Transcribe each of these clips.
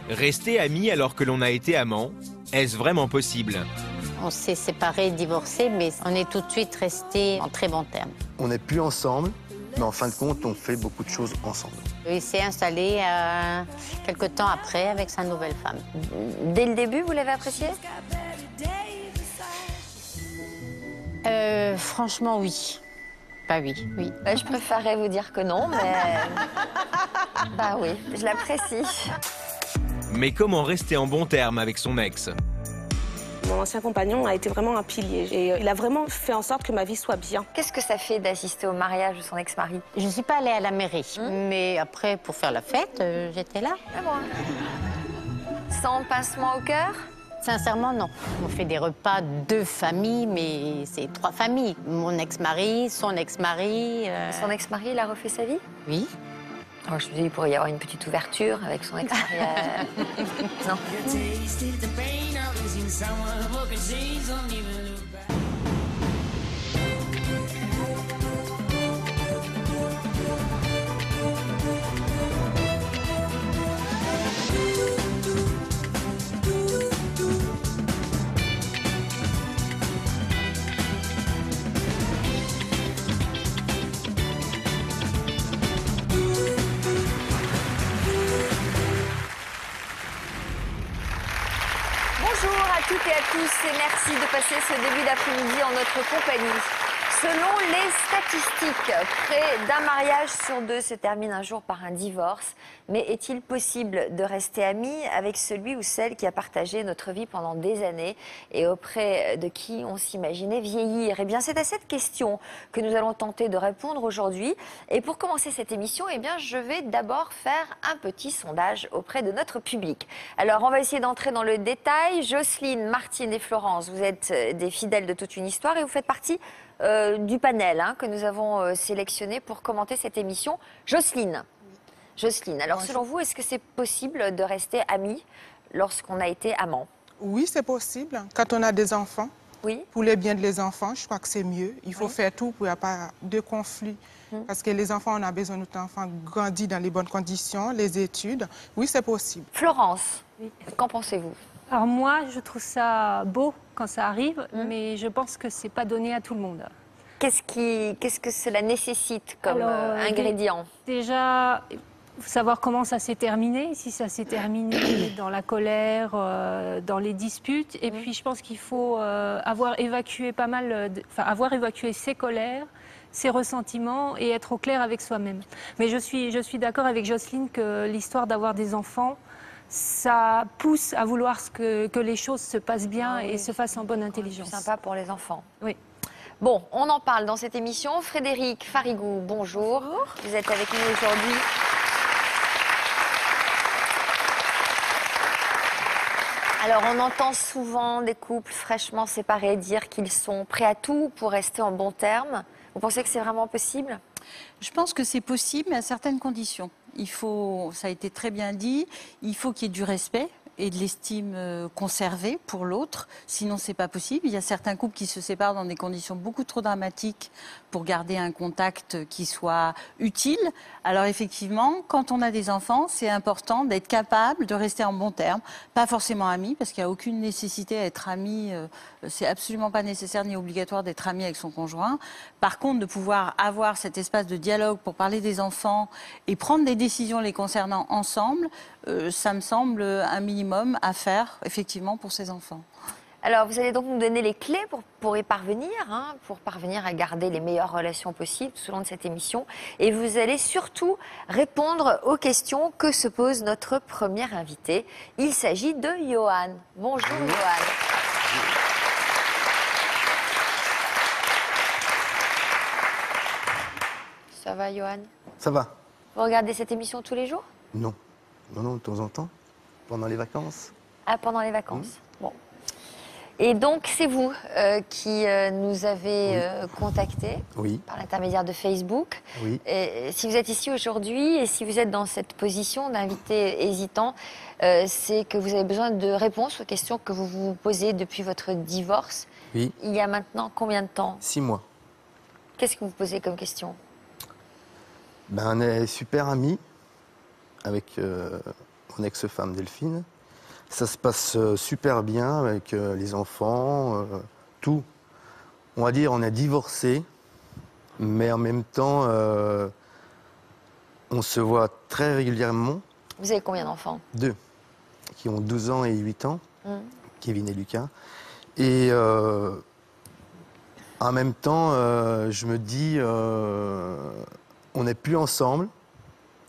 Rester amis alors que l'on a été amant, est-ce vraiment possible? On s'est séparés, divorcés, mais on est tout de suite restés en très bons termes. On n'est plus ensemble, mais en fin de compte, on fait beaucoup de choses ensemble. Il s'est installé quelque temps après avec sa nouvelle femme. Dès le début, vous l'avez apprécié? Franchement, oui. Bah oui, oui. Je préférerais vous dire que non, mais... bah oui, je l'apprécie. Mais comment rester en bon terme avec son ex? Mon ancien compagnon a été vraiment un pilier et il a vraiment fait en sorte que ma vie soit bien. Qu'est-ce que ça fait d'assister au mariage de son ex-mari? Je ne suis pas allée à la mairie, mais après, pour faire la fête, j'étais là. Ah bon. Sans pincement au cœur? Sincèrement, non. On fait des repas de famille, mais c'est 3 familles. Mon ex-mari, son ex-mari... Son ex-mari, il a refait sa vie? Oui. Alors, je me dis, il pourrait y avoir une petite ouverture avec son ex-mari. Non. Bonjour à toutes et à tous et merci de passer ce début d'après-midi en notre compagnie. Selon les statistiques, près d'un mariage sur 2 se termine un jour par un divorce. Mais est-il possible de rester amis avec celui ou celle qui a partagé notre vie pendant des années et auprès de qui on s'imaginait vieillir? Eh bien, c'est à cette question que nous allons tenter de répondre aujourd'hui. Et pour commencer cette émission, eh bien, je vais d'abord faire un petit sondage auprès de notre public. Alors, on va essayer d'entrer dans le détail. Jocelyne, Martine et Florence, vous êtes des fidèles de toute une histoire et vous faites partie du panel que nous avons sélectionné pour commenter cette émission. Jocelyne. Jocelyne, alors selon vous, est-ce que c'est possible de rester amis lorsqu'on a été amant? Oui, c'est possible. Quand on a des enfants, oui. Pour le bien des enfants, je crois que c'est mieux. Il faut faire tout pour qu'il n'y ait pas de conflit. Parce que les enfants, on a besoin de notre enfant grandit dans les bonnes conditions, les études. Oui, c'est possible. Florence, qu'en pensez-vous? Alors moi, je trouve ça beau quand ça arrive, mais je pense que c'est pas donné à tout le monde. Qu'est-ce que cela nécessite comme ingrédient? Déjà, il faut savoir comment ça s'est terminé, si ça s'est terminé dans la colère, dans les disputes. Et puis je pense qu'il faut avoir évacué avoir évacué ses colères, ses ressentiments et être au clair avec soi-même. Mais je suis d'accord avec Jocelyne que l'histoire d'avoir des enfants, ça pousse à vouloir que les choses se passent bien et se fassent en bonne intelligence. C'est sympa pour les enfants. Oui. Bon, on en parle dans cette émission. Frédéric Farigou, bonjour. Vous êtes avec nous aujourd'hui. Alors, on entend souvent des couples fraîchement séparés dire qu'ils sont prêts à tout pour rester en bons termes. Vous pensez que c'est vraiment possible? Je pense que c'est possible, mais à certaines conditions. Ça a été très bien dit, il faut qu'il y ait du respect et de l'estime conservée pour l'autre, sinon c'est pas possible. Il y a certains couples qui se séparent dans des conditions beaucoup trop dramatiques pour garder un contact qui soit utile. Alors effectivement, quand on a des enfants, c'est important d'être capable de rester en bons termes, pas forcément amis, parce qu'il n'y a aucune nécessité à être ami, c'est absolument pas nécessaire ni obligatoire d'être ami avec son conjoint. Par contre, de pouvoir avoir cet espace de dialogue pour parler des enfants et prendre des décisions les concernant ensemble, ça me semble un minimum à faire, effectivement, pour ces enfants. Alors, vous allez donc nous donner les clés pour y parvenir, pour parvenir à garder les meilleures relations possibles tout au long de cette émission. Et vous allez surtout répondre aux questions que se pose notre premier invité. Il s'agit de Johan. Bonjour, Johan. Ça va, Johan? Ça va? Vous regardez cette émission tous les jours? Non. Non, de temps en temps. Pendant les vacances. Ah, pendant les vacances. Bon. Et donc, c'est vous qui nous avez contactés par l'intermédiaire de Facebook. Oui. Et si vous êtes ici aujourd'hui et si vous êtes dans cette position d'invité hésitant, c'est que vous avez besoin de réponses aux questions que vous vous posez depuis votre divorce. Oui. Il y a maintenant combien de temps? 6 mois. Qu'est-ce que vous posez comme question? On est super amis avec mon ex-femme Delphine. Ça se passe super bien avec les enfants, tout. On va dire, on a divorcé, mais en même temps, on se voit très régulièrement. Vous avez combien d'enfants? 2, qui ont 12 ans et 8 ans, Kevin et Lucas. Et en même temps, je me dis, on n'est plus ensemble,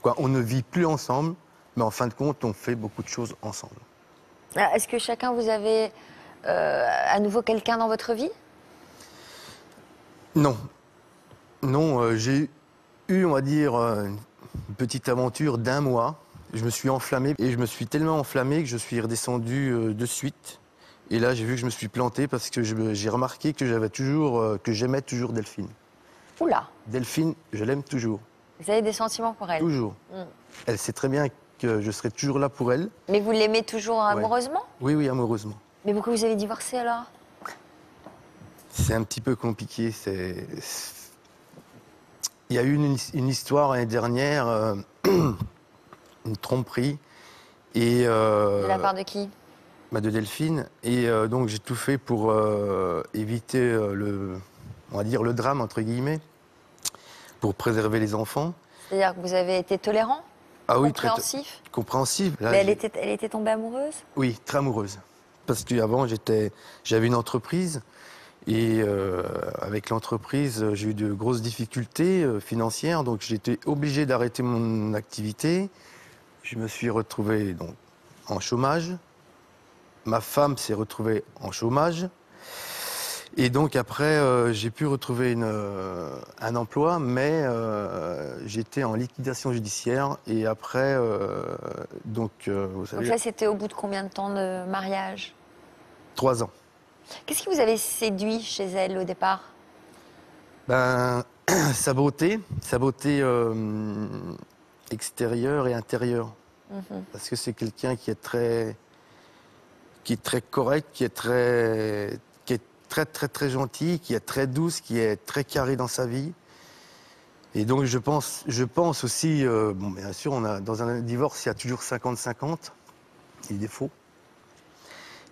quoi, on ne vit plus ensemble, mais en fin de compte, on fait beaucoup de choses ensemble. Est-ce que chacun, vous avez à nouveau quelqu'un dans votre vie? Non. Non, j'ai eu, on va dire, une petite aventure d'1 mois. Je me suis enflammé et je me suis tellement enflammé que je suis redescendu de suite. Et là, j'ai vu que je me suis planté parce que j'ai remarqué que j'aimais toujours Delphine. Oula. Delphine, je l'aime toujours. Vous avez des sentiments pour elle? Toujours. Elle sait très bien que je serai toujours là pour elle. Mais vous l'aimez toujours amoureusement? Oui, oui, amoureusement. Mais pourquoi vous avez divorcé alors? C'est un petit peu compliqué. Il y a eu une histoire l'année dernière, une tromperie. Et, de la part de qui? De Delphine. Et donc j'ai tout fait pour éviter on va dire le drame, entre guillemets, pour préserver les enfants. C'est-à-dire que vous avez été tolérant? Ah oui, compréhensif? Compréhensif. Là, mais elle était tombée amoureuse? Oui, très amoureuse. Parce qu'avant, j'avais une entreprise. Et avec l'entreprise, j'ai eu de grosses difficultés financières. Donc j'étais obligé d'arrêter mon activité. Je me suis retrouvé donc, en chômage. Ma femme s'est retrouvée en chômage. Et donc après, j'ai pu retrouver un emploi, mais j'étais en liquidation judiciaire. Et après, vous savez... Donc ça, c'était au bout de combien de temps de mariage? 3 ans. Qu'est-ce qui vous avait séduit chez elle au départ? Sa beauté extérieure et intérieure. Parce que c'est quelqu'un qui est très correct, qui est très gentil, qui est très douce, qui est très carré dans sa vie. Et donc je pense aussi, bien sûr, dans un divorce, il y a toujours 50-50, il y a des défauts.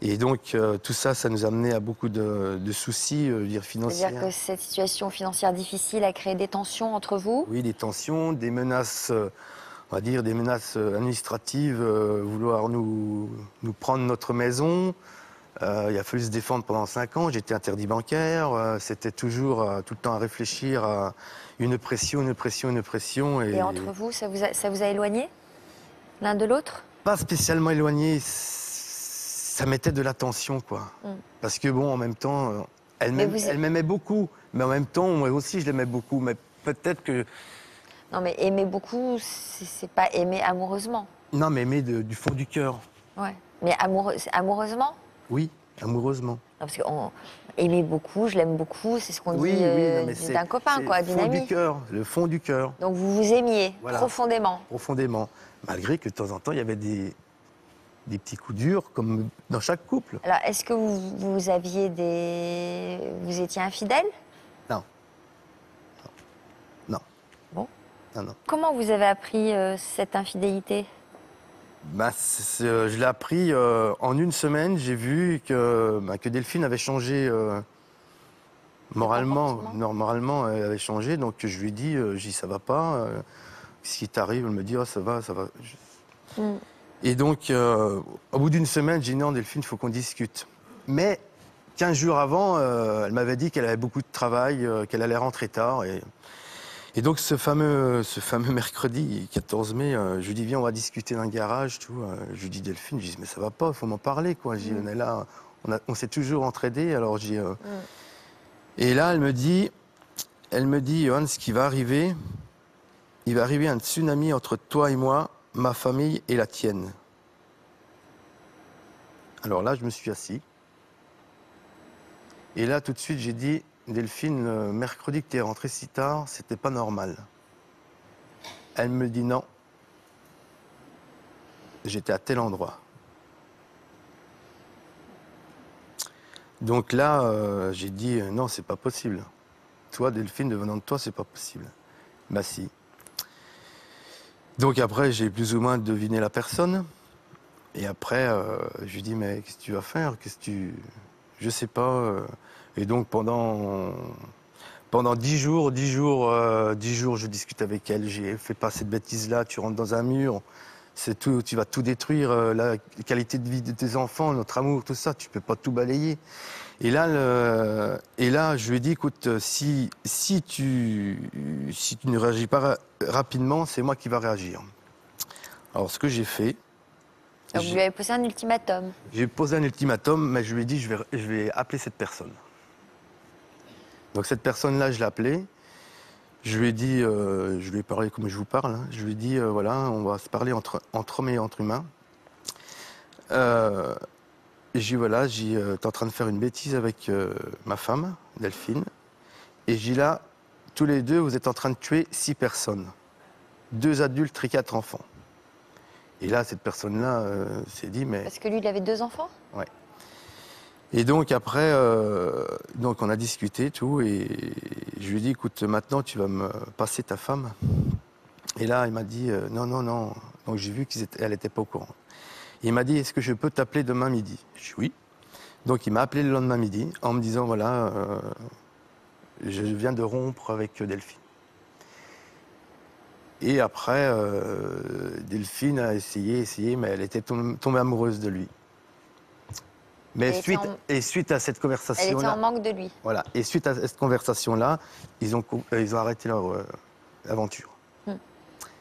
Et donc tout ça, ça nous a amené à beaucoup de soucis financiers. C'est-à-dire que cette situation financière difficile a créé des tensions entre vous? Oui, des tensions, des menaces, on va dire des menaces administratives, vouloir nous prendre notre maison. Il a fallu se défendre pendant 5 ans, j'étais interdit bancaire, c'était toujours tout le temps à réfléchir à une pression. Et entre vous, ça vous a éloigné l'un de l'autre? Pas spécialement éloigné, ça mettait de la tension, quoi. Parce que bon, en même temps, elle m'aimait beaucoup, mais en même temps, moi aussi, je l'aimais beaucoup. Mais peut-être que... Non, mais aimer beaucoup, c'est pas aimer amoureusement. Non, mais aimer du fond du cœur. Ouais. Mais amoureusement? Oui, amoureusement. Non, parce que aimer beaucoup, je l'aime beaucoup, c'est ce qu'on dit d'un copain, quoi, d'une amie. Le fond du cœur. Donc vous vous aimiez profondément? Profondément. Malgré que de temps en temps, il y avait des petits coups durs, comme dans chaque couple. Alors, est-ce que vous étiez infidèle? Non. Non. Bon. Non. Comment vous avez appris cette infidélité? Je l'ai appris en une semaine. J'ai vu que Delphine avait changé moralement. Moralement, elle avait changé. Donc je lui ai dit, ça va pas. Ce qui t'arrive? Elle me dit, ça va. Et donc, au bout d'une semaine, j'ai dit non, Delphine, il faut qu'on discute. Mais 15 jours avant, elle m'avait dit qu'elle avait beaucoup de travail, qu'elle allait rentrer tard. Et donc, ce fameux mercredi 14 mai, je lui dis, viens, on va discuter dans le garage. Tout. Je lui dis, Delphine, mais ça va pas, il faut m'en parler, quoi. Je dis, on est là, on s'est toujours entraidés. Alors, Et là, elle me dit, Johan, ce qui va arriver, il va arriver un tsunami entre toi et moi, ma famille et la tienne. Alors là, je me suis assis. Et là, tout de suite, j'ai dit, Delphine, le mercredi que tu es rentrée si tard, c'était pas normal. Elle me dit non. J'étais à tel endroit. Donc là, j'ai dit non, c'est pas possible. Toi, Delphine, devenant de toi, c'est pas possible. Bah si. Donc après, j'ai plus ou moins deviné la personne. Et après, je lui dis, mais qu'est-ce que tu vas faire? Je sais pas. Et donc, pendant 10 jours, 10 jours, je discute avec elle. J'ai fait pas cette bêtise-là, tu rentres dans un mur, c'est tout, tu vas tout détruire, la qualité de vie de tes enfants, notre amour, tout ça, tu peux pas tout balayer. Et là, je lui ai dit, écoute, si tu ne réagis pas rapidement, c'est moi qui va réagir. Alors, ce que j'ai fait... Donc, vous lui avez posé un ultimatum. J'ai posé un ultimatum, mais je lui ai dit, je vais appeler cette personne. Donc, cette personne-là, je l'ai appelée. Je lui ai dit, je lui ai parlé comme je vous parle. Hein. Je lui ai dit, voilà, on va se parler entre hommes et entre humains. Et j'ai dit, voilà, t'es en train de faire une bêtise avec ma femme, Delphine. Et j'ai dit, là, tous les deux, vous êtes en train de tuer 6 personnes. 2 adultes et 4 enfants. Et là, cette personne-là s'est dit, mais... Parce que lui, il avait 2 enfants? Ouais. Et donc, après, donc on a discuté, tout, et je lui ai dit, écoute, maintenant, tu vas me passer ta femme. Et là, il m'a dit, non, non, non. Donc, j'ai vu qu'elle n'était pas au courant. Il m'a dit, est-ce que je peux t'appeler demain midi? Je dis oui. Donc il m'a appelé le lendemain midi en me disant, voilà, je viens de rompre avec Delphine. Et après, Delphine a essayé, mais elle était tombée amoureuse de lui. Mais suite à cette conversation-là... Elle était en manque de lui. Voilà. Et suite à cette conversation-là, ils ont arrêté leur aventure.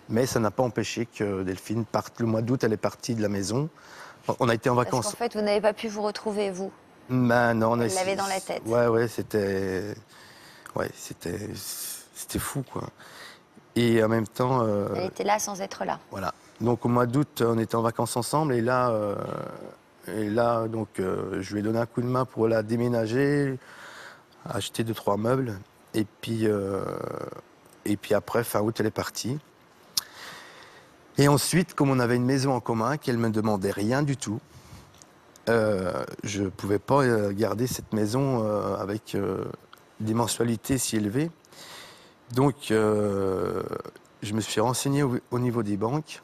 Mais ça n'a pas empêché que Delphine parte. Le mois d'août, elle est partie de la maison. On a été en vacances. Parce qu'en fait, vous n'avez pas pu vous retrouver, vous? Ben non, on a... Elle l'avait dans la tête. Ouais, c'était fou, quoi. Et en même temps... Elle était là sans être là. Voilà. Donc au mois d'août, on était en vacances ensemble. Et là, donc, je lui ai donné un coup de main pour la déménager, acheter 2-3 meubles. Et puis après, fin août, elle est partie. Et ensuite, comme on avait une maison en commun, qu'elle ne me demandait rien du tout, je ne pouvais pas garder cette maison avec des mensualités si élevées. Donc, je me suis renseigné au niveau des banques.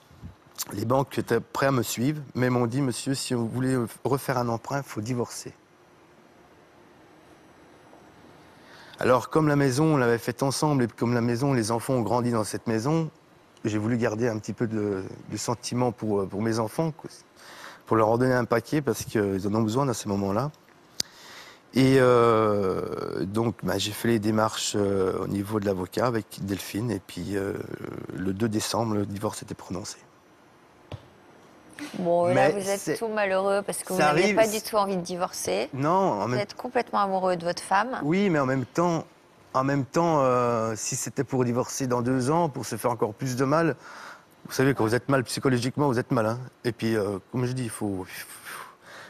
Les banques étaient prêtes à me suivre, mais m'ont dit, monsieur, si vous voulez refaire un emprunt, il faut divorcer. Alors, comme la maison, on l'avait faite ensemble, et comme la maison, les enfants ont grandi dans cette maison, j'ai voulu garder un petit peu de sentiment pour mes enfants, pour leur en donner un paquet, parce qu'ils en ont besoin dans ces moments-là. Et donc, j'ai fait les démarches au niveau de l'avocat avec Delphine, et puis le 2 décembre, le divorce était prononcé. Bon, là, vous êtes tout malheureux parce que vous n'aviez pas du tout envie de divorcer. Non, vous êtes complètement amoureux de votre femme. Oui, mais en même temps, si c'était pour divorcer dans 2 ans, pour se faire encore plus de mal, vous savez, quand vous êtes mal psychologiquement, vous êtes mal. Hein. Et puis, comme je dis, il faut...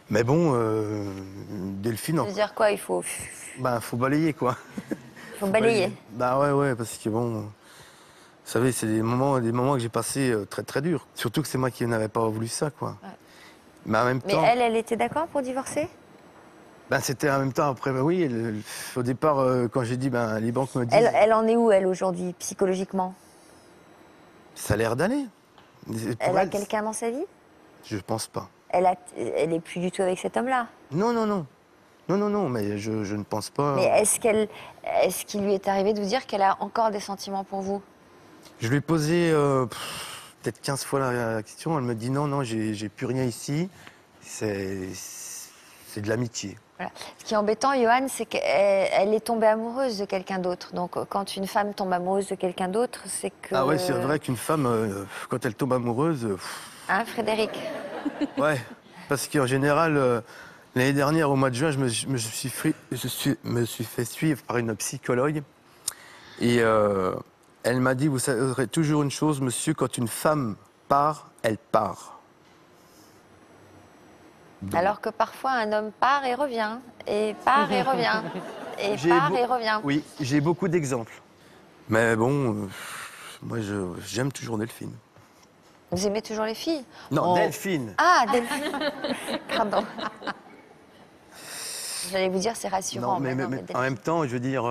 Mais bon, Delphine... Ça veut dire quoi, il faut... faut balayer, quoi. Il faut balayer. Ouais, parce que bon... Vous savez, c'est des moments que j'ai passés très, très durs. Surtout que c'est moi qui n'avais pas voulu ça, quoi. Ouais. Mais en même temps... elle était d'accord pour divorcer? C'était en même temps, après, oui, au départ, quand j'ai dit, les banques me disent... Elle en est où, elle, aujourd'hui, psychologiquement? Ça a l'air d'aller. Elle a quelqu'un dans sa vie? Je pense pas. Elle est plus du tout avec cet homme-là? Non, mais je ne pense pas... Mais est-ce qu'il lui est arrivé de vous dire qu'elle a encore des sentiments pour vous? Je lui ai posé peut-être 15 fois la question. Elle me dit non, j'ai plus rien ici. C'est de l'amitié. Voilà. Ce qui est embêtant, Johan, c'est qu'elle est tombée amoureuse de quelqu'un d'autre. Donc, quand une femme tombe amoureuse de quelqu'un d'autre, c'est que... Ah ouais, c'est vrai qu'une femme, quand elle tombe amoureuse... Hein, Frédéric? Ouais, parce qu'en général, l'année dernière, au mois de juin, je me suis fait suivre par une psychologue. Et elle m'a dit, vous saurez toujours une chose, monsieur, quand une femme part, elle part. Donc. Alors que parfois, un homme part et revient, et part et revient, et part et revient. Oui, j'ai beaucoup d'exemples. Mais bon, moi, j'aime toujours Delphine. Vous aimez toujours les filles? Non, Delphine. Ah, Delphine. Pardon. J'allais vous dire, c'est rassurant. Non, mais en même temps, je veux dire,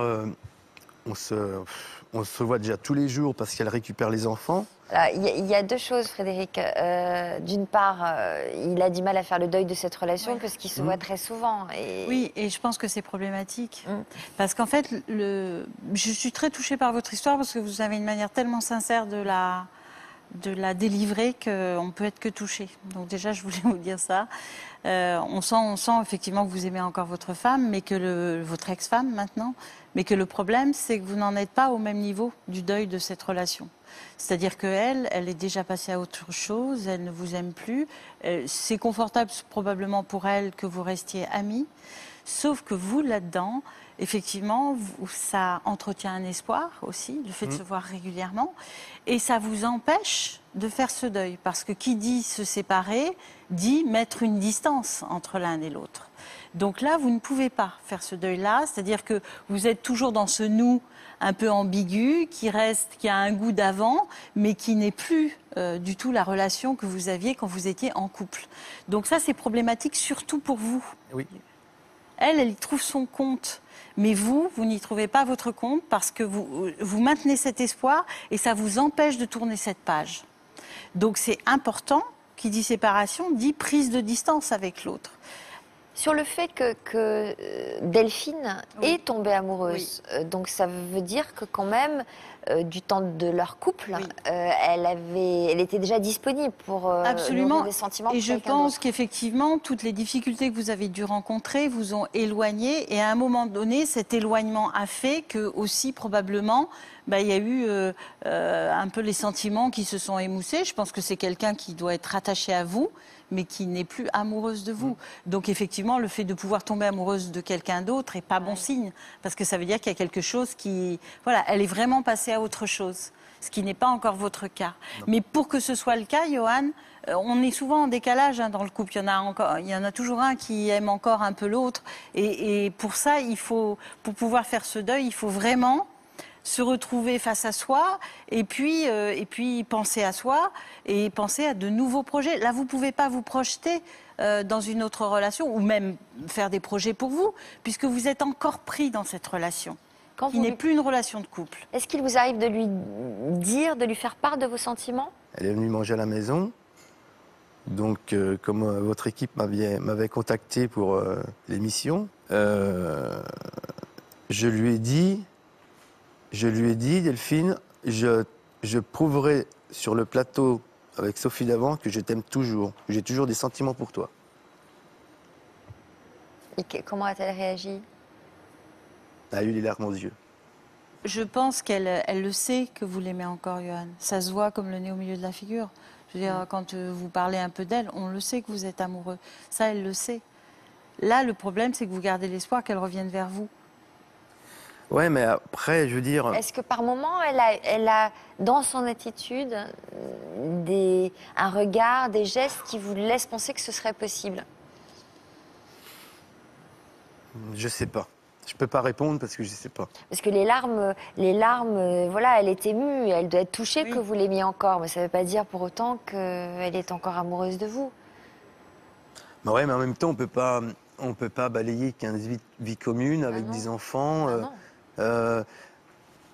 on se voit déjà tous les jours parce qu'elle récupère les enfants. Il y a deux choses, Frédéric. D'une part, il a du mal à faire le deuil de cette relation parce qu'il se voit très souvent. Oui, et je pense que c'est problématique. Parce qu'en fait, je suis très touchée par votre histoire parce que vous avez une manière tellement sincère de la délivrer qu'on ne peut être que touché. Donc déjà, je voulais vous dire ça. On sent effectivement que vous aimez encore votre femme, mais que votre ex-femme maintenant, mais que le problème, c'est que vous n'en êtes pas au même niveau du deuil de cette relation. C'est-à-dire qu'elle est déjà passée à autre chose, elle ne vous aime plus. C'est confortable probablement pour elle que vous restiez amis, sauf que vous, là-dedans, effectivement, ça entretient un espoir aussi, le fait de se voir régulièrement, et ça vous empêche de faire ce deuil, parce que qui dit se séparer, dit mettre une distance entre l'un et l'autre. Donc là, vous ne pouvez pas faire ce deuil-là, c'est-à-dire que vous êtes toujours dans ce nous un peu ambigu, qui a un goût d'avant, mais qui n'est plus du tout la relation que vous aviez quand vous étiez en couple. Donc ça, c'est problématique surtout pour vous. Oui. Elle y trouve son compte. Mais vous n'y trouvez pas votre compte parce que vous maintenez cet espoir et ça vous empêche de tourner cette page. Donc c'est important, qui dit séparation, dit prise de distance avec l'autre. Sur le fait que Delphine est tombée amoureuse, donc ça veut dire que quand même, du temps de leur couple, elle était déjà disponible pour nourrir des sentiments. Et je pense qu'effectivement, toutes les difficultés que vous avez dû rencontrer vous ont éloigné. Et à un moment donné, cet éloignement a fait que aussi probablement, il y a eu un peu les sentiments qui se sont émoussés. Je pense que c'est quelqu'un qui doit être attaché à vous, mais qui n'est plus amoureuse de vous. Donc effectivement, le fait de pouvoir tomber amoureuse de quelqu'un d'autre n'est pas bon signe, parce que ça veut dire qu'il y a quelque chose qui... Voilà, elle est vraiment passée à autre chose, ce qui n'est pas encore votre cas. Non. Mais pour que ce soit le cas, Johan, on est souvent en décalage dans le couple. Il y en a toujours un qui aime encore un peu l'autre. Et pour ça, pour pouvoir faire ce deuil, il faut vraiment se retrouver face à soi et puis penser à soi et penser à de nouveaux projets. Là, vous ne pouvez pas vous projeter dans une autre relation ou même faire des projets pour vous puisque vous êtes encore pris dans cette relation qui n'est plus une relation de couple. Est-ce qu'il vous arrive de lui dire, de lui faire part de vos sentiments? Elle est venue manger à la maison. Donc, comme votre équipe m'avait contacté pour l'émission, je lui ai dit, Delphine, je prouverai sur le plateau avec Sophie Davant que je t'aime toujours, que j'ai toujours des sentiments pour toi. Et comment a-t-elle réagi? Elle a eu les larmes aux yeux. Je pense qu'elle le sait que vous l'aimez encore, Johan. Ça se voit comme le nez au milieu de la figure. Je veux dire, quand vous parlez un peu d'elle, on le sait que vous êtes amoureux. Ça, elle le sait. Là, le problème, c'est que vous gardez l'espoir qu'elle revienne vers vous. Ouais, mais après, je veux dire... Est-ce que par moment, elle a dans son attitude, un regard, des gestes qui vous laissent penser que ce serait possible? Je sais pas. Je peux pas répondre parce que je sais pas. Parce que les larmes, voilà, elle est émue, elle doit être touchée que vous l'aimiez encore, mais ça ne veut pas dire pour autant qu'elle est encore amoureuse de vous. Bah ouais, mais en même temps, on peut pas balayer 15 vies communes avec des enfants. Mais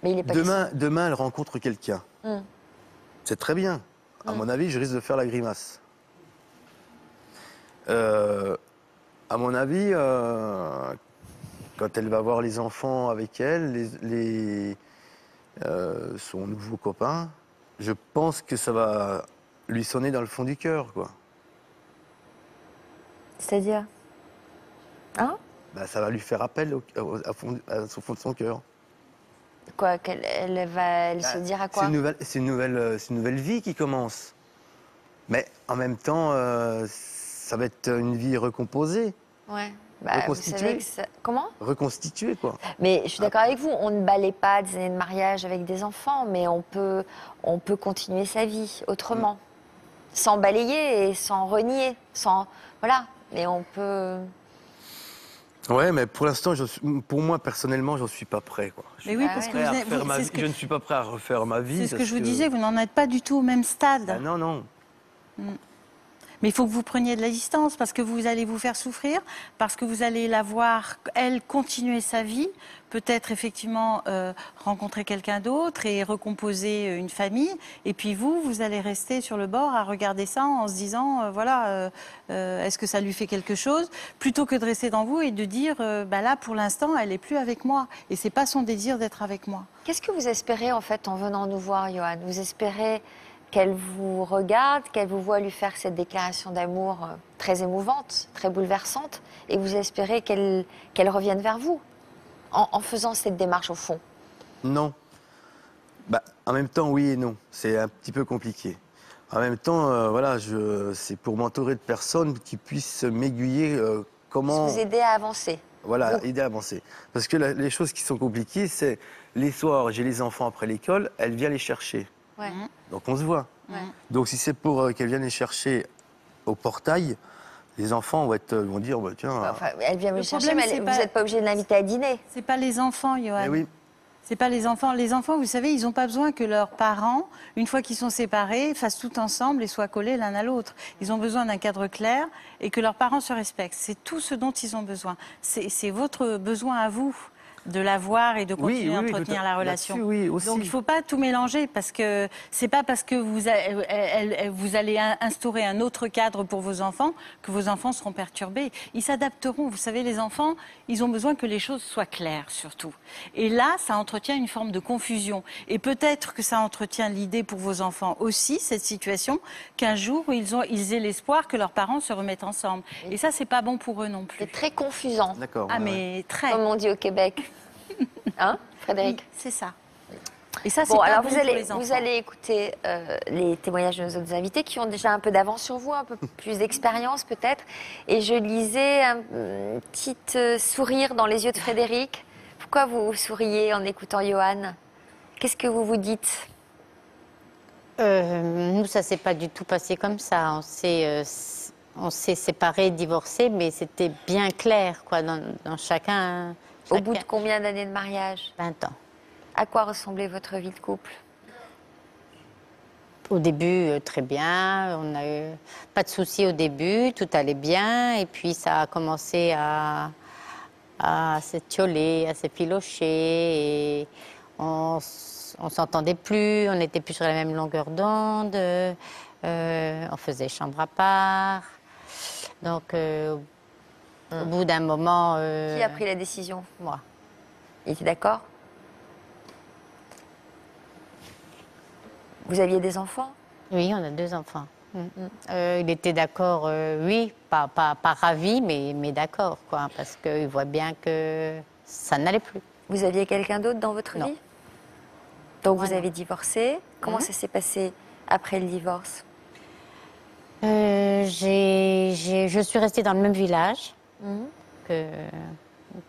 il est pas demain, elle rencontre quelqu'un. C'est très bien. À mon avis, je risque de faire la grimace. À mon avis, quand elle va voir les enfants avec elle, son nouveau copain, je pense que ça va lui sonner dans le fond du cœur, quoi. C'est-à-dire? Hein? Bah, ça va lui faire appel au fond de son cœur. Quoi? Elle se dira quoi? C'est une nouvelle vie qui commence. Mais en même temps, ça va être une vie recomposée. Ouais. Reconstituée. Comment? Reconstituée, quoi. Mais je suis d'accord avec vous, on ne balaie pas des années de mariage avec des enfants, mais on peut continuer sa vie autrement. Sans balayer et sans renier. Voilà. Mais on peut... Ouais, mais pour l'instant, pour moi, personnellement, j'en suis pas prêt, quoi. Mais oui, parce que je ne suis pas prêt à refaire ma vie. C'est ce que je vous disais, vous n'en êtes pas du tout au même stade. Ah, non. Mais il faut que vous preniez de la distance parce que vous allez vous faire souffrir, parce que vous allez la voir, elle, continuer sa vie, peut-être effectivement rencontrer quelqu'un d'autre et recomposer une famille. Et puis vous allez rester sur le bord à regarder ça en se disant, est-ce que ça lui fait quelque chose? Plutôt que de rester dans vous et de dire, là, pour l'instant, elle n'est plus avec moi. Et c'est pas son désir d'être avec moi. Qu'est-ce que vous espérez en fait en venant nous voir, Johan? Vous espérez qu'elle vous regarde, qu'elle vous voit lui faire cette déclaration d'amour très émouvante, très bouleversante, et vous espérez qu'elle revienne vers vous en faisant cette démarche au fond? Non. En même temps, oui et non. C'est un petit peu compliqué. En même temps, c'est pour m'entourer de personnes qui puissent m'aiguiller comment... Vous aider à avancer. Voilà, aider à avancer. Parce que les choses qui sont compliquées, c'est les soirs, j'ai les enfants après l'école, elle vient les chercher. Ouais. Donc on se voit. Ouais. Donc si c'est pour qu'elle vienne les chercher au portail, les enfants vont dire, tiens... elle vient me chercher, mais vous pas... n'êtes pas obligé de l'inviter à dîner. C'est pas les enfants, Johan. Eh oui. C'est pas les enfants. Les enfants, vous savez, ils n'ont pas besoin que leurs parents, une fois qu'ils sont séparés, fassent tout ensemble et soient collés l'un à l'autre. Ils ont besoin d'un cadre clair et que leurs parents se respectent. C'est tout ce dont ils ont besoin. C'est votre besoin à vous de la voir et de continuer à entretenir la relation. Oui, aussi. Donc il ne faut pas tout mélanger parce que c'est pas parce que vous allez instaurer un autre cadre pour vos enfants que vos enfants seront perturbés. Ils s'adapteront. Vous savez, les enfants, ils ont besoin que les choses soient claires surtout. Et là, ça entretient une forme de confusion. Et peut-être que ça entretient l'idée pour vos enfants aussi, cette situation, qu'un jour ils aient l'espoir que leurs parents se remettent ensemble. Et ça, c'est pas bon pour eux non plus. C'est très confusant. D'accord. Ah mais très. Comme on dit au Québec. Hein, Frédéric? Oui, c'est ça. Et ça, c'est Bon, pas alors bon vous pour les enfants. allez écouter les témoignages de nos autres invités qui ont déjà un peu d'avance sur vous, un peu plus d'expérience peut-être. Et je lisais un petit sourire dans les yeux de Frédéric. Pourquoi vous souriez en écoutant Johan? Qu'est-ce que vous vous dites? Nous, ça s'est pas du tout passé comme ça. On s'est séparés, divorcés, mais c'était bien clair, quoi, dans chacun. Au bout de combien d'années de mariage? 20 ans. À quoi ressemblait votre vie de couple? Au début, très bien. On n'a eu pas de soucis au début, tout allait bien. Et puis, ça a commencé à s'étioler, à s'effilocher. Et on s'entendait plus, on n'était plus sur la même longueur d'onde. On faisait chambre à part. Donc, au bout d'un moment... Qui a pris la décision? Moi. Il était d'accord? Vous aviez des enfants? Oui, on a 2 enfants. Il était d'accord, oui, pas ravi, mais d'accord, quoi, parce qu'il voit bien que ça n'allait plus. Vous aviez quelqu'un d'autre dans votre vie? Donc vous avez divorcé. Comment ça s'est passé après le divorce? Je suis restée dans le même village que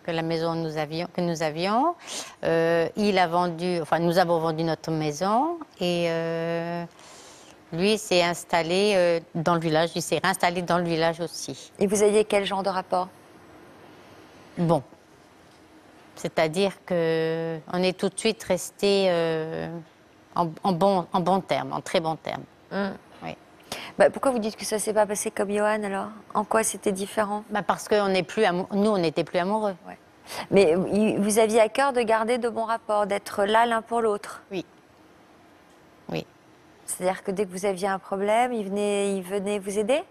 la maison que nous avions. Il a vendu, enfin nous avons vendu notre maison et lui s'est installé dans le village. Il s'est réinstallé dans le village aussi. Et vous aviez quel genre de rapport? Bon, c'est-à-dire que on est tout de suite resté en bon terme, en très bon terme. Oui. Pourquoi vous dites que ça s'est pas passé comme Johan alors? En quoi c'était différent? Parce que nous, on n'était plus amoureux. Ouais. Mais vous aviez à cœur de garder de bons rapports, d'être là l'un pour l'autre? Oui. Oui. C'est-à-dire que dès que vous aviez un problème, il venait vous aider?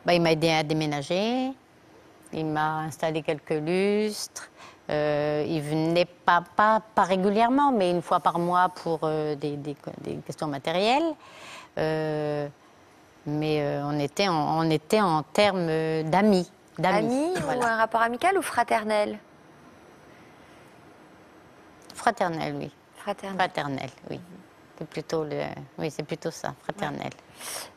Il m'a aidé à déménager. Il m'a installé quelques lustres. Il venait pas régulièrement, mais une fois par mois pour des questions matérielles. Mais on était en termes d'amis. Amis voilà. Ou un rapport amical ou fraternel? Fraternel, oui. Fraternel, oui. C'est plutôt ça, fraternel.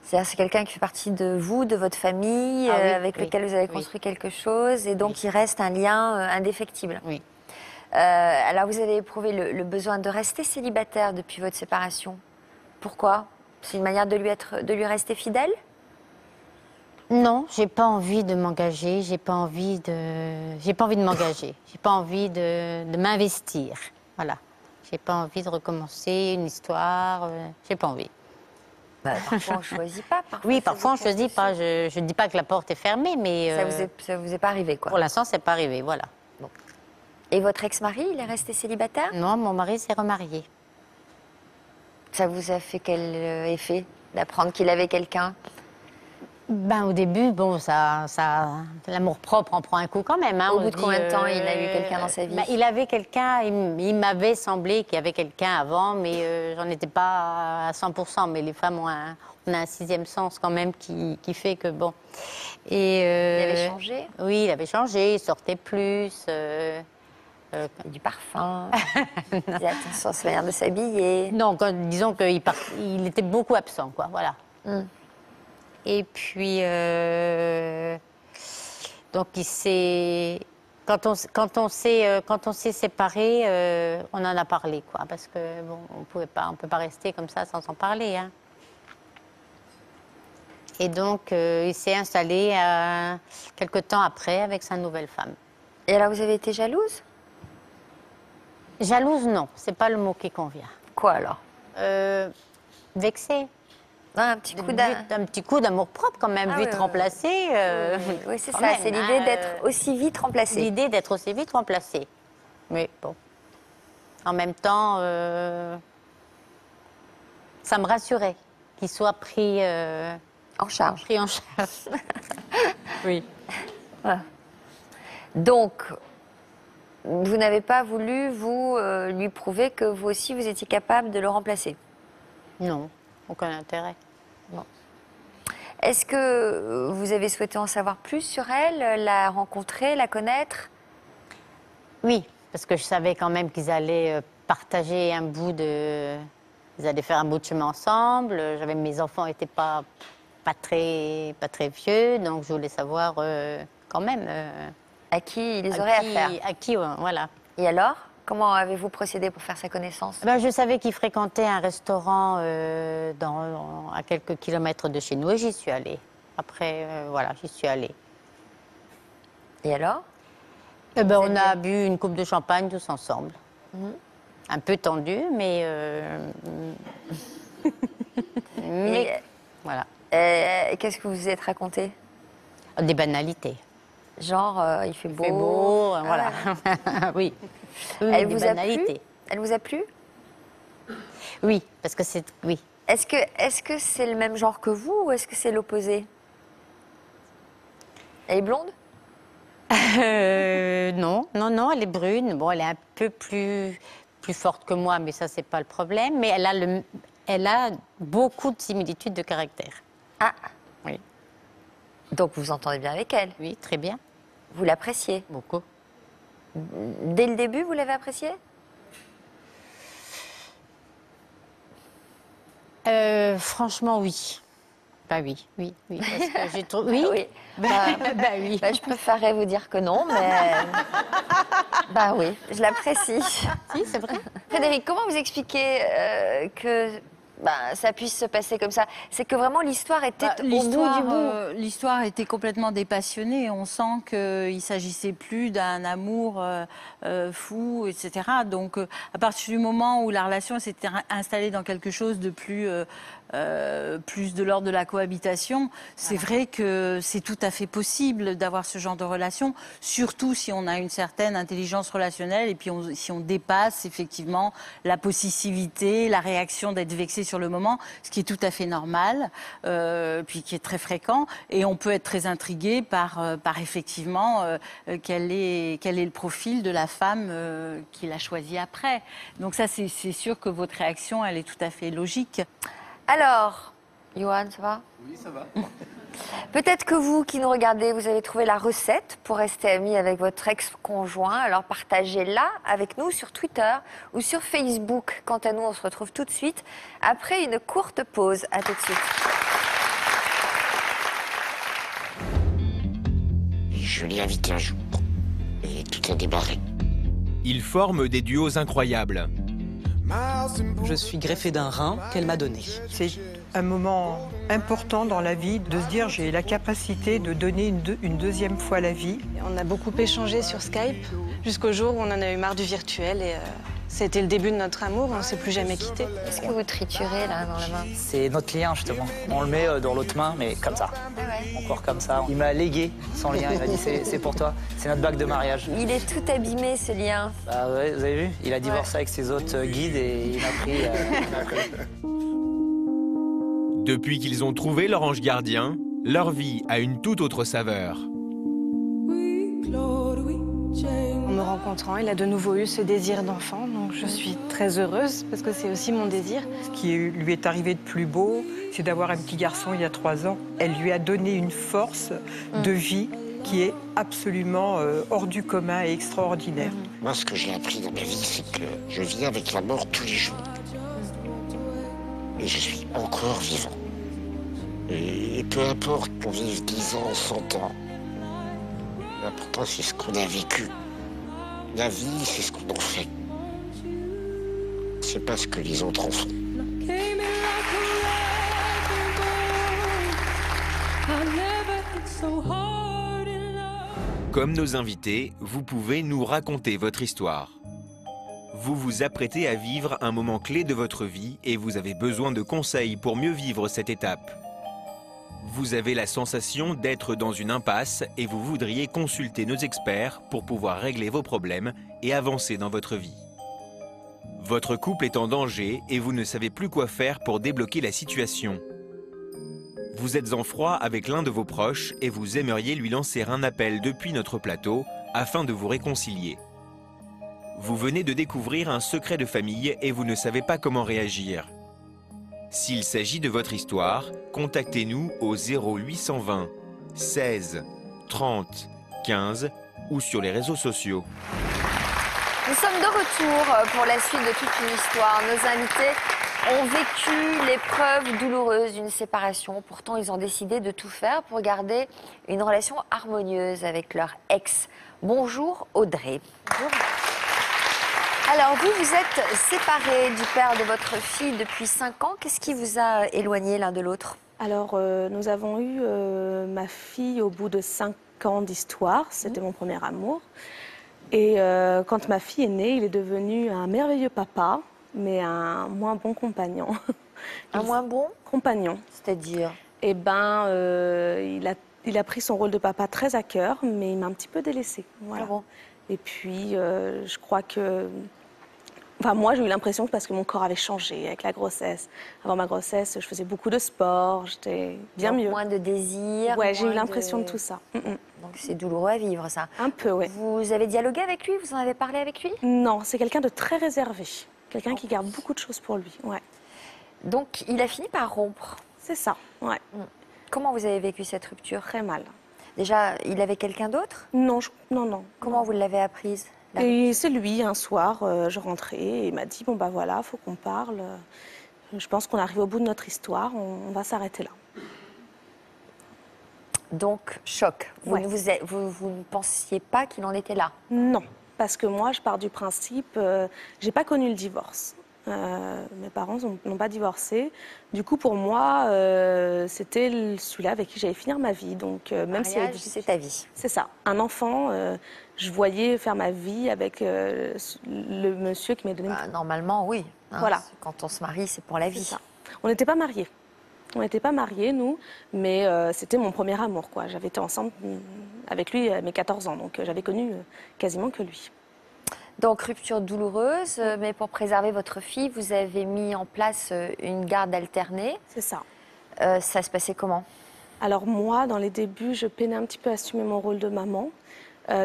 C'est-à-dire c'est quelqu'un qui fait partie de vous, de votre famille, avec lequel vous avez construit quelque chose, et donc il reste un lien indéfectible. Oui. Alors vous avez éprouvé le besoin de rester célibataire depuis votre séparation. Pourquoi? C'est une manière de lui rester fidèle? Non, j'ai pas envie de m'engager, j'ai pas envie de m'engager, j'ai pas envie de m'investir. Voilà. J'ai pas envie de recommencer une histoire, j'ai pas envie. Bah, parfois, on ne choisit pas. Oui, parfois, on ne choisit pas. Je ne dis pas que la porte est fermée, mais... Ça vous est pas arrivé, quoi. Pour l'instant, c'est pas arrivé, voilà. Bon. Et votre ex-mari, il est resté célibataire? Non, mon mari s'est remarié. Ça vous a fait quel effet d'apprendre qu'il avait quelqu'un? Ben, au début, bon, l'amour-propre en prend un coup quand même. Hein, au bout de combien de temps il a eu quelqu'un dans sa vie? Ben, il avait quelqu'un, il m'avait semblé qu'il y avait quelqu'un avant, mais j'en étais pas à 100%. Mais les femmes on a un sixième sens quand même qui fait que bon. Et, il avait changé? Oui, il avait changé, il sortait plus. Du parfum, il faisait attention à sa manière de s'habiller. Non, disons qu'il était beaucoup absent, quoi, voilà. Et puis, donc quand on s'est séparés, on en a parlé, quoi, parce que bon, on peut pas rester comme ça sans en parler, hein. Et donc, il s'est installé quelque temps après avec sa nouvelle femme. Et alors, vous avez été jalouse? Jalouse, non, c'est pas le mot qui convient. Quoi alors? Vexée. Un petit coup d'amour-propre quand même, vite remplacé. Oui, c'est ça, c'est l'idée d'être aussi vite remplacé. L'idée d'être aussi vite remplacé. Mais bon, en même temps, ça me rassurait qu'il soit pris en charge. Pris en charge. Oui. Voilà. Donc, vous n'avez pas voulu, vous, lui prouver que vous aussi, vous étiez capable de le remplacer? Non, aucun intérêt. Bon. Est-ce que vous avez souhaité en savoir plus sur elle, la rencontrer, la connaître? Oui, parce que je savais quand même qu'ils allaient partager un bout de... Ils allaient faire un bout de chemin ensemble. Mes enfants n'étaient pas très vieux, donc je voulais savoir quand même... à qui ils auraient affaire. À qui, voilà. Et alors, comment avez-vous procédé pour faire sa connaissance? Ben, je savais qu'il fréquentait un restaurant à quelques kilomètres de chez nous et j'y suis allée. Après, voilà, j'y suis allée. Et alors? On a bu une coupe de champagne tous ensemble. Un peu tendu, mais... mais voilà. Qu'est-ce que vous vous êtes raconté? Des banalités. Genre, il fait beau. Il fait beau, voilà. Oui. Elle vous a plu? Elle vous a plu? Oui, parce que c'est... Oui. Est-ce que c'est le même genre que vous ou est-ce que c'est l'opposé? Elle est blonde? Non, elle est brune. Bon, elle est un peu plus forte que moi, mais ça, c'est pas le problème. Mais elle a beaucoup de similitudes de caractère. Ah. Oui. Donc vous vous entendez bien avec elle? Oui, très bien. Vous l'appréciez? Beaucoup. Dès le début, vous l'avez appréciée? Franchement, oui. Bah oui. Parce que j'ai trouvé... Oui. Oui. Oui. Je préférerais vous dire que non, mais... bah oui, je l'apprécie. Si, c'est vrai. Frédéric, comment vous expliquez que ça puisse se passer comme ça? C'est que vraiment l'histoire était au bout du bout. L'histoire était complètement dépassionnée. On sent qu'il ne s'agissait plus d'un amour fou, etc. Donc, à partir du moment où la relation s'était installée dans quelque chose de plus de l'ordre de la cohabitation, c'est vrai que c'est tout à fait possible d'avoir ce genre de relation, surtout si on a une certaine intelligence relationnelle et puis si on dépasse effectivement la possessivité, la réaction d'être vexé sur le moment, ce qui est tout à fait normal, puis qui est très fréquent. Et on peut être très intrigué par effectivement quel est le profil de la femme qu'il a choisi après. Donc ça, c'est sûr que votre réaction, elle est tout à fait logique. Alors, Johan, ça va? Oui, ça va. Peut-être que vous qui nous regardez, vous avez trouvé la recette pour rester amis avec votre ex-conjoint. Alors partagez-la avec nous sur Twitter ou sur Facebook. Quant à nous, on se retrouve tout de suite après une courte pause. À tout de suite. Je l'ai invité un jour et tout a démarré. Ils forment des duos incroyables. Je suis greffé d'un rein qu'elle m'a donné. C'est un moment important dans la vie de se dire j'ai la capacité de donner une deuxième fois la vie. On a beaucoup échangé sur Skype jusqu'au jour où on en a eu marre du virtuel et C'était le début de notre amour, on ne s'est plus jamais quittés. Qu'est-ce que vous triturez là dans la main? C'est notre lien, justement. On le met dans l'autre main, mais comme ça. Ah ouais. Encore comme ça. Il m'a légué son lien, il m'a dit c'est pour toi. C'est notre bague de mariage. Il est tout abîmé, ce lien. Bah ouais, vous avez vu? Il a divorcé avec ses autres guides et il m'a pris. Depuis qu'ils ont trouvé leur ange gardien, leur vie a une toute autre saveur. En me rencontrant, il a de nouveau eu ce désir d'enfant, donc je suis très heureuse parce que c'est aussi mon désir. Ce qui lui est arrivé de plus beau, c'est d'avoir un petit garçon il y a 3 ans. Elle lui a donné une force de vie qui est absolument hors du commun et extraordinaire. Moi, ce que j'ai appris dans ma vie, c'est que je vis avec la mort tous les jours. Et je suis encore vivant. Et peu importe qu'on vive 10 ans, 100 ans, l'important, c'est ce qu'on a vécu. La vie, c'est ce qu'on en fait. C'est pas ce que les autres en font. Comme nos invités, vous pouvez nous raconter votre histoire. Vous vous apprêtez à vivre un moment clé de votre vie et vous avez besoin de conseils pour mieux vivre cette étape. Vous avez la sensation d'être dans une impasse et vous voudriez consulter nos experts pour pouvoir régler vos problèmes et avancer dans votre vie. Votre couple est en danger et vous ne savez plus quoi faire pour débloquer la situation. Vous êtes en froid avec l'un de vos proches et vous aimeriez lui lancer un appel depuis notre plateau afin de vous réconcilier. Vous venez de découvrir un secret de famille et vous ne savez pas comment réagir. S'il s'agit de votre histoire, contactez-nous au 0820 16 30 15 ou sur les réseaux sociaux. Nous sommes de retour pour la suite de toute une histoire. Nos invités ont vécu l'épreuve douloureuse d'une séparation. Pourtant, ils ont décidé de tout faire pour garder une relation harmonieuse avec leur ex. Bonjour Audrey. Bonjour. Alors, vous êtes séparés du père de votre fille depuis 5 ans. Qu'est-ce qui vous a éloignés l'un de l'autre? Alors, nous avons eu ma fille au bout de 5 ans d'histoire. C'était mon premier amour. Et quand ma fille est née, il est devenu un merveilleux papa, mais un moins bon compagnon. Un moins bon compagnon? C'est-à-dire? Eh ben, il a pris son rôle de papa très à cœur, mais il m'a un petit peu délaissée. Voilà. Ah bon? Et puis, je crois que... Enfin, moi, j'ai eu l'impression que parce que mon corps avait changé avec la grossesse. Avant ma grossesse, je faisais beaucoup de sport, j'étais bien mieux. Moins de désir. Ouais, j'ai eu l'impression de tout ça. Donc c'est douloureux à vivre, ça. Un peu, oui. Vous avez dialogué avec lui? Vous en avez parlé avec lui? Non, c'est quelqu'un de très réservé. Quelqu'un qui garde beaucoup de choses pour lui, ouais. Donc, il a fini par rompre? C'est ça, ouais. Comment vous avez vécu cette rupture? Très mal. Déjà, il avait quelqu'un d'autre? Non, non. Comment vous l'avez apprise? Et c'est lui, un soir, je rentrais et il m'a dit, bon bah voilà, faut qu'on parle. Je pense qu'on arrive au bout de notre histoire, on va s'arrêter là. Donc, choc. Vous, Ouais. vous ne pensiez pas qu'il en était là? Non, parce que moi, je pars du principe, j'ai pas connu le divorce. Mes parents n'ont pas divorcé. Du coup, pour moi, c'était celui-là avec qui j'allais finir ma vie. Donc, même si c'est ta vie. C'est ça. Un enfant, je voyais faire ma vie avec le monsieur qui m'a donné. Normalement, oui. Hein, voilà. Quand on se marie, c'est pour la vie. Ça. On n'était pas mariés. On n'était pas mariés, nous, mais c'était mon premier amour, quoi. J'avais été ensemble avec lui à mes 14 ans, donc j'avais connu quasiment que lui. Donc, rupture douloureuse, mais pour préserver votre fille, vous avez mis en place une garde alternée. C'est ça. Ça se passait comment? Alors moi, dans les débuts, je peinais un petit peu à assumer mon rôle de maman.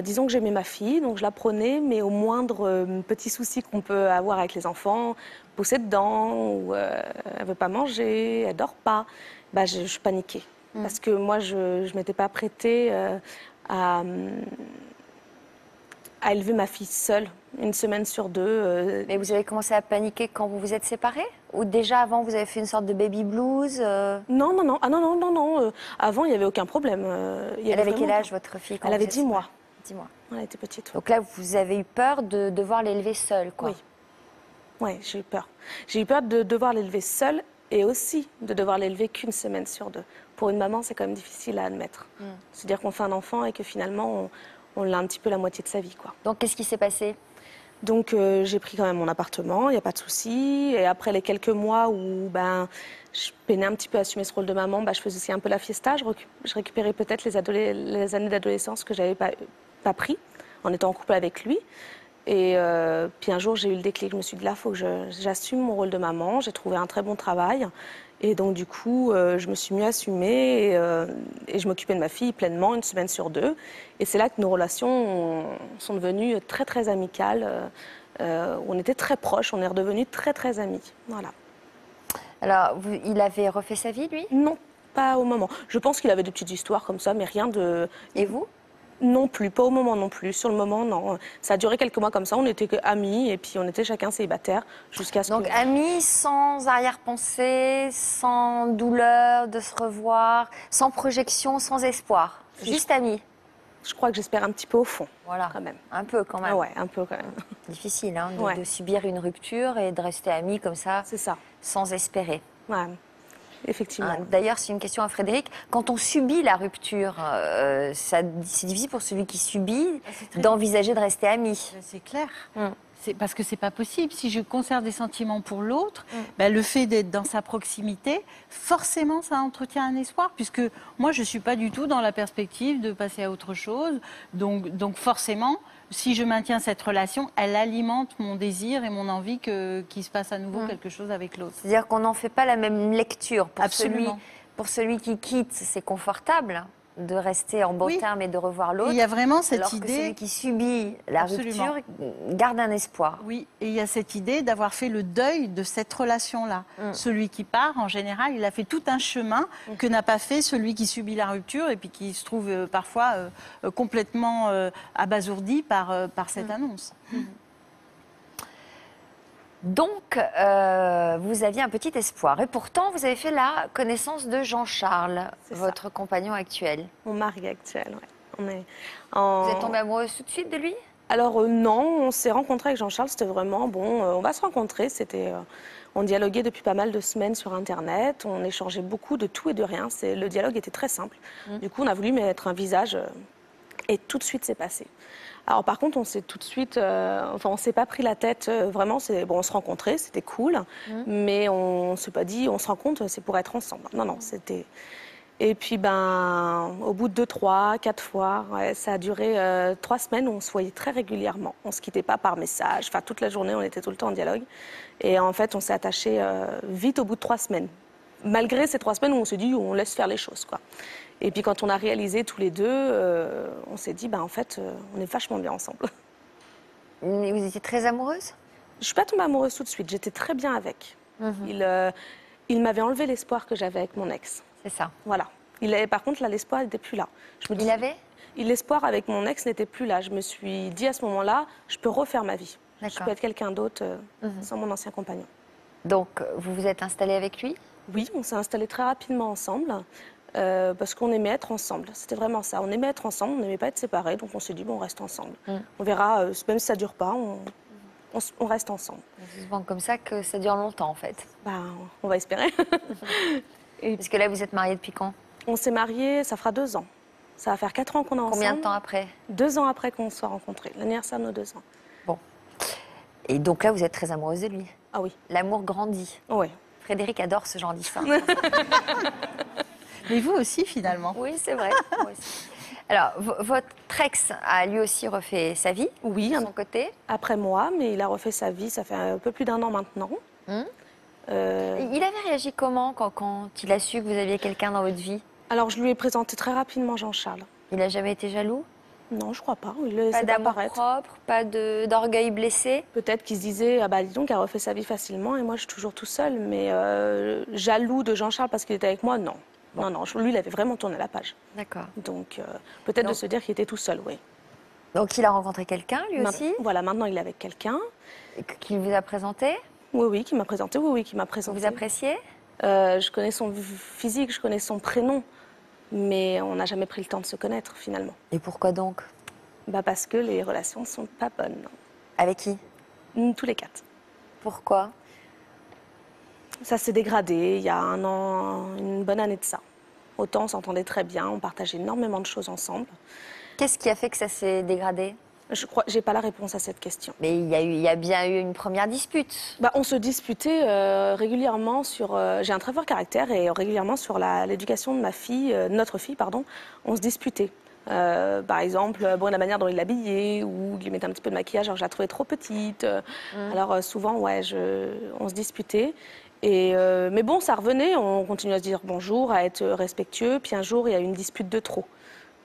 Disons que j'aimais ma fille, donc je la prenais, mais au moindre petit souci qu'on peut avoir avec les enfants, pousser dedans, ou elle veut pas manger, elle dort pas, bah, je paniquais. Parce que moi, je ne m'étais pas prêtée à élever ma fille seule, une semaine sur 2. Mais vous avez commencé à paniquer quand vous vous êtes séparés? Ou déjà avant, vous avez fait une sorte de baby blues? Non. Ah non. Avant, il n'y avait aucun problème. Elle avait quel âge, votre fille, quand Elle avait vous êtes 10 mois. 10 mois. Elle était petite. Donc là, vous avez eu peur de devoir l'élever seule, quoi? Oui, j'ai eu peur. J'ai eu peur de devoir l'élever seule et aussi de devoir l'élever qu'une semaine sur 2. Pour une maman, c'est quand même difficile à admettre. C'est-à-dire qu'on fait un enfant et que finalement, on l'a un petit peu la moitié de sa vie, quoi. Donc, qu'est-ce qui s'est passé? Donc j'ai pris quand même mon appartement, il n'y a pas de souci. Et après les quelques mois où je peinais un petit peu à assumer ce rôle de maman, je faisais aussi un peu la fiesta. Je récupérais peut-être les années d'adolescence que je n'avais pas pris en étant en couple avec lui. Et puis un jour, j'ai eu le déclic. Je me suis dit, là, il faut que j'assume mon rôle de maman. J'ai trouvé un très bon travail. Et donc, du coup, je me suis mieux assumée et je m'occupais de ma fille pleinement, 1 semaine sur 2. Et c'est là que nos relations sont devenues très, très amicales. On était très proches, on est redevenus très, très amis. Voilà. Alors, il avait refait sa vie, lui? Non, pas au moment. Je pense qu'il avait des petites histoires comme ça, mais rien de... Et vous? Non plus, pas au moment non plus. Sur le moment, non. Ça a duré quelques mois comme ça. On était amis et puis on était chacun célibataires jusqu'à ce Donc amis sans arrière-pensée, sans douleur de se revoir, sans projection, sans espoir. Juste amis. Je crois que j'espère un petit peu au fond. Voilà. Quand même. Un peu quand même. Ouais, un peu quand même. Difficile hein, de subir une rupture et de rester amis comme ça. C'est ça. Sans espérer. Ouais. Effectivement. D'ailleurs, c'est une question à Frédéric. Quand on subit la rupture, c'est difficile pour celui qui subit d'envisager de rester ami. C'est clair. C'est parce que c'est pas possible. Si je conserve des sentiments pour l'autre, le fait d'être dans sa proximité, forcément, ça entretient un espoir. Puisque moi, je suis pas du tout dans la perspective de passer à autre chose. Donc forcément, si je maintiens cette relation, elle alimente mon désir et mon envie qu'il se passe à nouveau quelque chose avec l'autre. C'est-à-dire qu'on n'en fait pas la même lecture. Absolument. Pour celui qui quitte, c'est confortable de rester en bon terme et de revoir l'autre. Il y a vraiment cette alors idée. Que celui qui subit la rupture garde un espoir. Oui, et il y a cette idée d'avoir fait le deuil de cette relation-là. Celui qui part, en général, il a fait tout un chemin que n'a pas fait celui qui subit la rupture et puis qui se trouve parfois complètement abasourdi par cette annonce. Donc, vous aviez un petit espoir. Et pourtant, vous avez fait la connaissance de Jean-Charles, votre compagnon actuel. Mon mari actuel, oui. Vous êtes tombée amoureuse tout de suite de lui? Alors non, on s'est rencontrés avec Jean-Charles, c'était vraiment bon, on va se rencontrer. On dialoguait depuis pas mal de semaines sur Internet, on échangeait beaucoup de tout et de rien. Le dialogue était très simple. Du coup, on a voulu mettre un visage et tout de suite, c'est passé. Alors par contre, on s'est tout de suite, on s'est pas pris la tête vraiment. On se rencontrait, c'était cool, mais on s'est pas dit, on se rencontre, c'est pour être ensemble. Non, c'était. Et puis au bout de 2, 3, 4 fois, ça a duré 3 semaines où on se voyait très régulièrement. On se quittait pas par message. Enfin, toute la journée, on était tout le temps en dialogue. Et en fait, on s'est attachés vite au bout de 3 semaines. Malgré ces 3 semaines où on s'est dit, on laisse faire les choses, quoi. Et puis quand on a réalisé tous les deux, on s'est dit, en fait, on est vachement bien ensemble. Mais vous étiez très amoureuse? Je ne suis pas tombée amoureuse tout de suite, j'étais très bien avec. Il m'avait enlevé l'espoir que j'avais avec mon ex. C'est ça. Voilà. Par contre, là, l'espoir n'était plus là. L'espoir avec mon ex n'était plus là. Je me suis dit à ce moment-là, je peux refaire ma vie. Je peux être quelqu'un d'autre sans mon ancien compagnon. Donc, vous vous êtes installée avec lui? Oui, on s'est installés très rapidement ensemble. Parce qu'on aimait être ensemble. C'était vraiment ça. On aimait être ensemble, on n'aimait pas être séparés. Donc on s'est dit, on reste ensemble. On verra, même si ça ne dure pas, on reste ensemble. C'est souvent comme ça que ça dure longtemps, en fait. On va espérer. Parce que là, vous êtes mariés depuis quand? On s'est mariés, ça fera 2 ans. Ça va faire 4 ans qu'on est ensemble. Combien de temps après? 2 ans après qu'on soit rencontrés. L'anniversaire de nos 2 ans. Bon. Et donc là, vous êtes très amoureuse de lui? Ah oui. L'amour grandit. Oui. Frédéric adore ce genre d'histoire. Mais vous aussi, finalement. Oui, c'est vrai. Moi aussi. Alors, votre ex a lui aussi refait sa vie, oui, de son côté. Après moi, mais il a refait sa vie, ça fait un peu plus d'1 an maintenant. Il avait réagi comment quand il a su que vous aviez quelqu'un dans votre vie? Alors, je lui ai présenté très rapidement Jean-Charles. Il n'a jamais été jaloux? Non, je crois pas. Pas d'amour propre, pas d'orgueil blessé? Peut-être qu'il se disait, dis donc, elle refait sa vie facilement et moi, je suis toujours tout seul. Mais jaloux de Jean-Charles parce qu'il était avec moi, non. Bon. Non, lui, il avait vraiment tourné la page. D'accord. Donc, peut-être de se dire qu'il était tout seul, oui. Donc, il a rencontré quelqu'un, lui aussi? Voilà, maintenant, il est avec quelqu'un. Qui vous a présenté? Oui, qui m'a présenté, qui m'a présenté. Vous appréciez? Je connais son physique, je connais son prénom, mais on n'a jamais pris le temps de se connaître, finalement. Et pourquoi donc? Parce que les relations ne sont pas bonnes. Avec qui? Tous les 4. Pourquoi? Ça s'est dégradé il y a 1 an, une bonne année de ça. Autant on s'entendait très bien, on partageait énormément de choses ensemble. Qu'est-ce qui a fait que ça s'est dégradé? J'ai pas la réponse à cette question. Mais il y a bien eu une première dispute. On se disputait régulièrement sur... J'ai un très fort caractère et régulièrement sur l'éducation de ma fille, notre fille, pardon, on se disputait. Par exemple, la manière dont il l'habillait ou il lui mettait un petit peu de maquillage alors que je la trouvais trop petite. Alors souvent, on se disputait. Mais bon, ça revenait, on continuait à se dire bonjour, à être respectueux. Puis un jour, il y a eu une dispute de trop.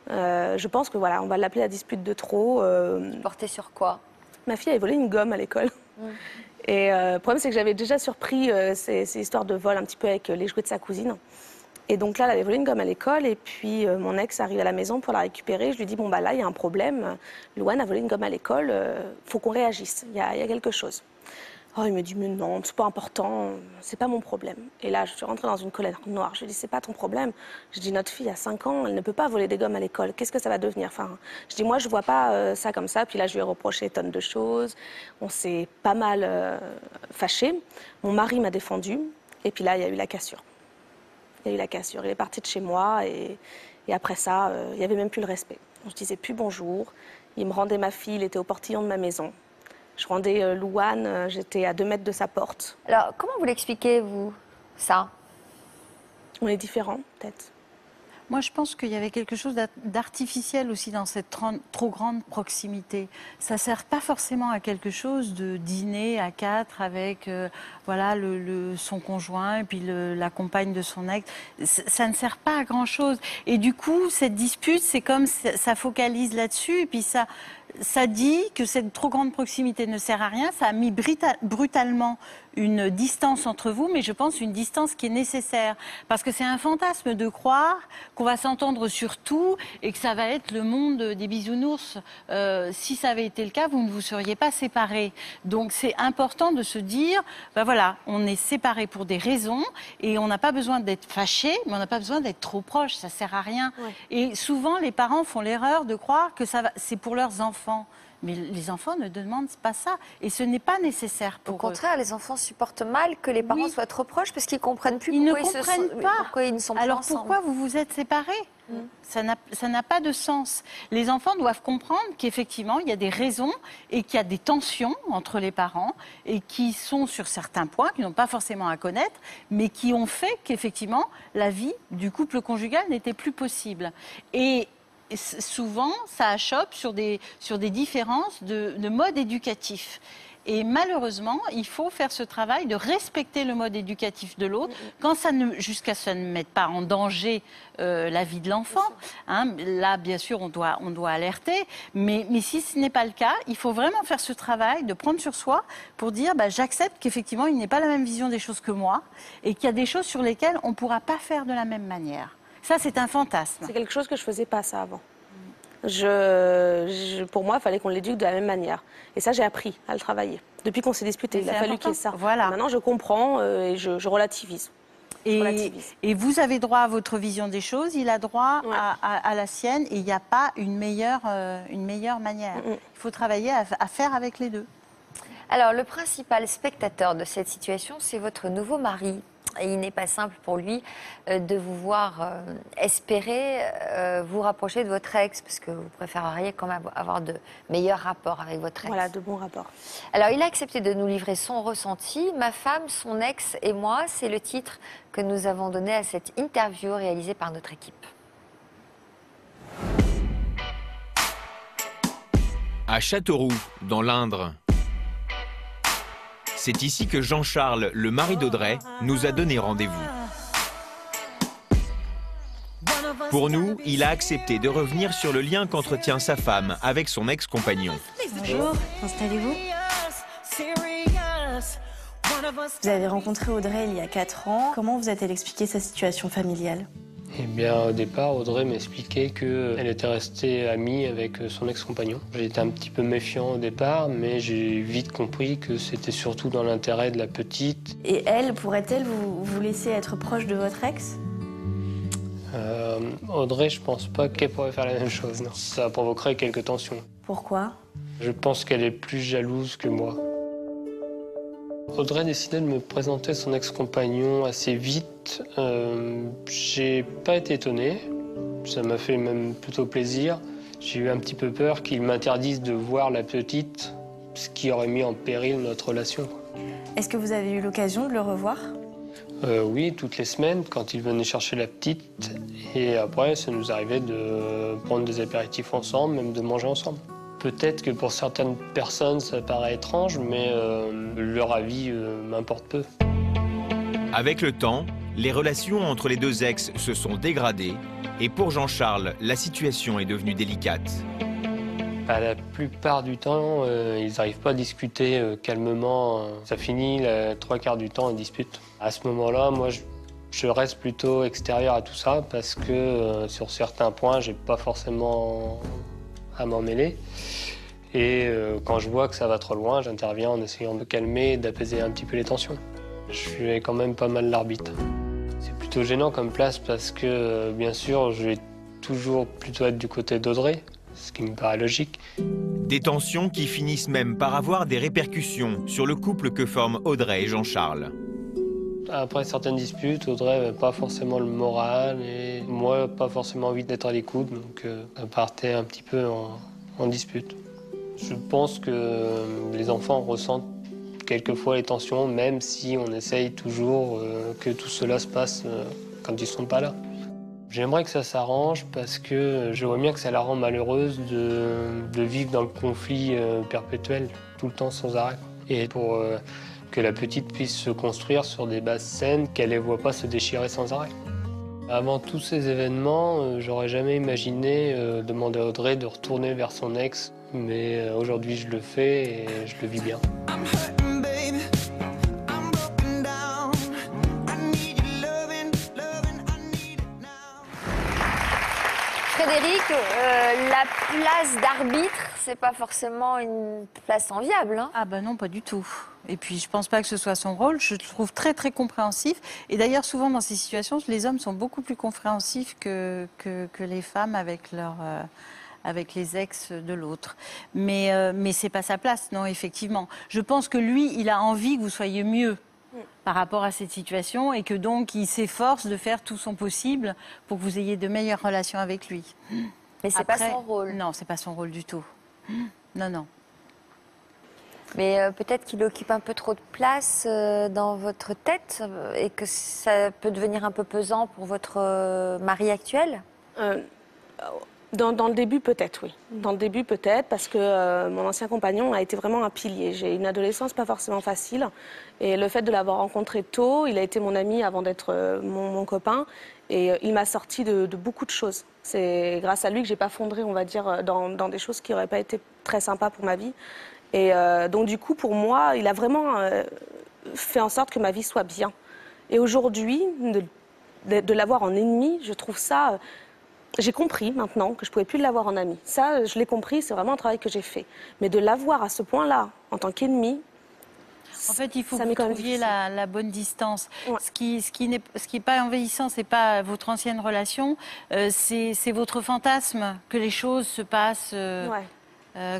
Je pense que on va l'appeler la dispute de trop. Portée sur quoi? Ma fille avait volé une gomme à l'école. Et le problème, c'est que j'avais déjà surpris ces histoires de vol un petit peu avec les jouets de sa cousine. Et donc là, elle avait volé une gomme à l'école et puis mon ex arrive à la maison pour la récupérer. Je lui dis, là, il y a un problème. Louane a volé une gomme à l'école, faut qu'on réagisse, il y a quelque chose. Oh, il me dit, mais non, c'est pas important, c'est pas mon problème. Et là, je suis rentrée dans une colère noire. Je lui dis, c'est pas ton problème. Je dis, notre fille a 5 ans, elle ne peut pas voler des gommes à l'école. Qu'est-ce que ça va devenir? Je dis, moi, je vois pas ça comme ça. Puis là, je lui ai reproché tonnes de choses. On s'est pas mal fâchés. Mon mari m'a défendue. Et puis là, il y a eu la cassure. Il est parti de chez moi et après ça, il n'y avait même plus le respect. Je disais plus bonjour. Il me rendait ma fille, il était au portillon de ma maison. Je rendais Louane, j'étais à 2 mètres de sa porte. Alors, comment vous l'expliquez, vous, ça? On est différents, peut-être. Moi, je pense qu'il y avait quelque chose d'artificiel aussi dans cette trop grande proximité. Ça ne sert pas forcément à quelque chose de dîner à 4 avec son conjoint et puis la compagne de son ex. Ça ne sert pas à grand-chose. Et du coup, cette dispute, c'est comme ça focalise là-dessus et puis ça dit que cette trop grande proximité ne sert à rien. Ça a mis brutalement une distance entre vous, mais je pense une distance qui est nécessaire. Parce que c'est un fantasme de croire qu'on va s'entendre sur tout et que ça va être le monde des bisounours. Si ça avait été le cas, vous ne vous seriez pas séparés. Donc c'est important de se dire, on est séparés pour des raisons et on n'a pas besoin d'être fâchés, mais on n'a pas besoin d'être trop proches, ça sert à rien. Ouais. Et souvent, les parents font l'erreur de croire que c'est pour leurs enfants. Mais les enfants ne demandent pas ça. Et ce n'est pas nécessaire pour eux. Au contraire, les enfants supportent mal que les parents soient trop proches parce qu'ils ne comprennent plus pourquoi ils ne sont pas Alors ensemble. Pourquoi vous vous êtes séparés? Ça n'a pas de sens. Les enfants doivent comprendre qu'effectivement, il y a des raisons et qu'il y a des tensions entre les parents et qui sont sur certains points, qui n'ont pas forcément à connaître, mais qui ont fait qu'effectivement, la vie du couple conjugal n'était plus possible. Et souvent, ça achoppe sur des différences de mode éducatif. Et malheureusement, il faut faire ce travail de respecter le mode éducatif de l'autre, jusqu'à ce que ça ne mette pas en danger la vie de l'enfant. Là, bien sûr, on doit alerter. Mais si ce n'est pas le cas, il faut vraiment faire ce travail de prendre sur soi pour dire j'accepte qu'effectivement, il n'ait pas la même vision des choses que moi et qu'il y a des choses sur lesquelles on ne pourra pas faire de la même manière. Ça, c'est un fantasme. C'est quelque chose que je ne faisais pas ça avant. Pour moi, il fallait qu'on l'éduque de la même manière. Et ça, j'ai appris à le travailler. Depuis qu'on s'est disputé, il a fallu qu'il y ait ça. Voilà. Maintenant, je comprends et je relativise. Et vous avez droit à votre vision des choses, il a droit à la sienne, et il n'y a pas une meilleure manière. Il faut travailler à faire avec les deux. Alors, le principal spectateur de cette situation, c'est votre nouveau mari. Et il n'est pas simple pour lui de vous voir espérer vous rapprocher de votre ex, parce que vous préféreriez quand même avoir de meilleurs rapports avec votre ex. Voilà, de bons rapports. Alors, il a accepté de nous livrer son ressenti. Ma femme, son ex et moi, c'est le titre que nous avons donné à cette interview réalisée par notre équipe. À Châteauroux, dans l'Indre. C'est ici que Jean-Charles, le mari d'Audrey, nous a donné rendez-vous. Pour nous, il a accepté de revenir sur le lien qu'entretient sa femme avec son ex-compagnon. Bonjour, installez-vous. Vous avez rencontré Audrey il y a 4 ans. Comment vous a-t-elle expliqué sa situation familiale ? Eh bien, au départ, Audrey m'expliquait qu'elle était restée amie avec son ex-compagnon. J'étais un petit peu méfiant au départ, mais j'ai vite compris que c'était surtout dans l'intérêt de la petite. Et elle, pourrait-elle vous laisser être proche de votre ex ? Audrey, je pense pas qu'elle pourrait faire la même chose. Non. Ça provoquerait quelques tensions. Pourquoi ? Je pense qu'elle est plus jalouse que moi. Audrey décidait de me présenter son ex-compagnon assez vite. J'ai pas été étonné, ça m'a fait même plutôt plaisir. J'ai eu un petit peu peur qu'ils m'interdisent de voir la petite, ce qui aurait mis en péril notre relation. Est-ce que vous avez eu l'occasion de le revoir? Oui, toutes les semaines, quand il venait chercher la petite. Et après, ça nous arrivait de prendre des apéritifs ensemble, même de manger ensemble. Peut-être que pour certaines personnes, ça paraît étrange, mais leur avis m'importe peu. Avec le temps, les relations entre les deux ex se sont dégradées et pour Jean-Charles, la situation est devenue délicate. La plupart du temps, ils n'arrivent pas à discuter calmement. Ça finit, les 3/4 du temps, ils disputent. À ce moment-là, moi, je reste plutôt extérieur à tout ça parce que sur certains points, j'ai pas forcément à m'en mêler. Et quand je vois que ça va trop loin, j'interviens en essayant de calmer et d'apaiser un petit peu les tensions. Je suis quand même pas mal l'arbitre. C'est plutôt gênant comme place parce que, bien sûr, je vais toujours plutôt être du côté d'Audrey, ce qui me paraît logique. Des tensions qui finissent même par avoir des répercussions sur le couple que forment Audrey et Jean-Charles. Après certaines disputes, Audrey n'avait pas forcément le moral et moi, pas forcément envie d'être à l'écoute, donc ça partait un petit peu en dispute. Je pense que les enfants ressentent quelquefois les tensions, même si on essaye toujours que tout cela se passe quand ils ne sont pas là. J'aimerais que ça s'arrange parce que je vois bien que ça la rend malheureuse de vivre dans le conflit perpétuel, tout le temps sans arrêt. Et pour que la petite puisse se construire sur des bases saines, qu'elle ne les voit pas se déchirer sans arrêt. Avant tous ces événements, j'aurais jamais imaginé demander à Audrey de retourner vers son ex, mais aujourd'hui je le fais et je le vis bien. Frédéric, la place d'arbitre, c'est pas forcément une place enviable. Hein. Ah ben non, pas du tout. Et puis je pense pas que ce soit son rôle. Je le trouve très très compréhensif. Et d'ailleurs, souvent dans ces situations, les hommes sont beaucoup plus compréhensifs que les femmes avec avec les ex de l'autre. Mais c'est pas sa place, non, effectivement. Je pense que lui, il a envie que vous soyez mieux par rapport à cette situation et que donc il s'efforce de faire tout son possible pour que vous ayez de meilleures relations avec lui. Mais c'est pas son rôle. Non, c'est pas son rôle du tout. Non, non. Mais peut-être qu'il occupe un peu trop de place dans votre tête et que ça peut devenir un peu pesant pour votre mari actuel. Dans le début, peut-être, oui. Dans le début, peut-être, parce que mon ancien compagnon a été vraiment un pilier. J'ai une adolescence pas forcément facile. Et le fait de l'avoir rencontré tôt, il a été mon ami avant d'être mon copain. Et il m'a sorti de beaucoup de choses. C'est grâce à lui que j'ai pas fondré, on va dire, dans des choses qui n'auraient pas été très sympas pour ma vie. Et donc, du coup, pour moi, il a vraiment fait en sorte que ma vie soit bien. Et aujourd'hui, de l'avoir en ennemi, je trouve ça... J'ai compris maintenant que je ne pouvais plus l'avoir en ami. Ça, je l'ai compris, c'est vraiment un travail que j'ai fait. Mais de l'avoir à ce point-là, en tant qu'ennemi... En fait, il faut que vous trouviez la bonne distance. Ouais. Ce qui n'est pas envahissant, ce n'est pas votre ancienne relation, c'est votre fantasme que les choses se passent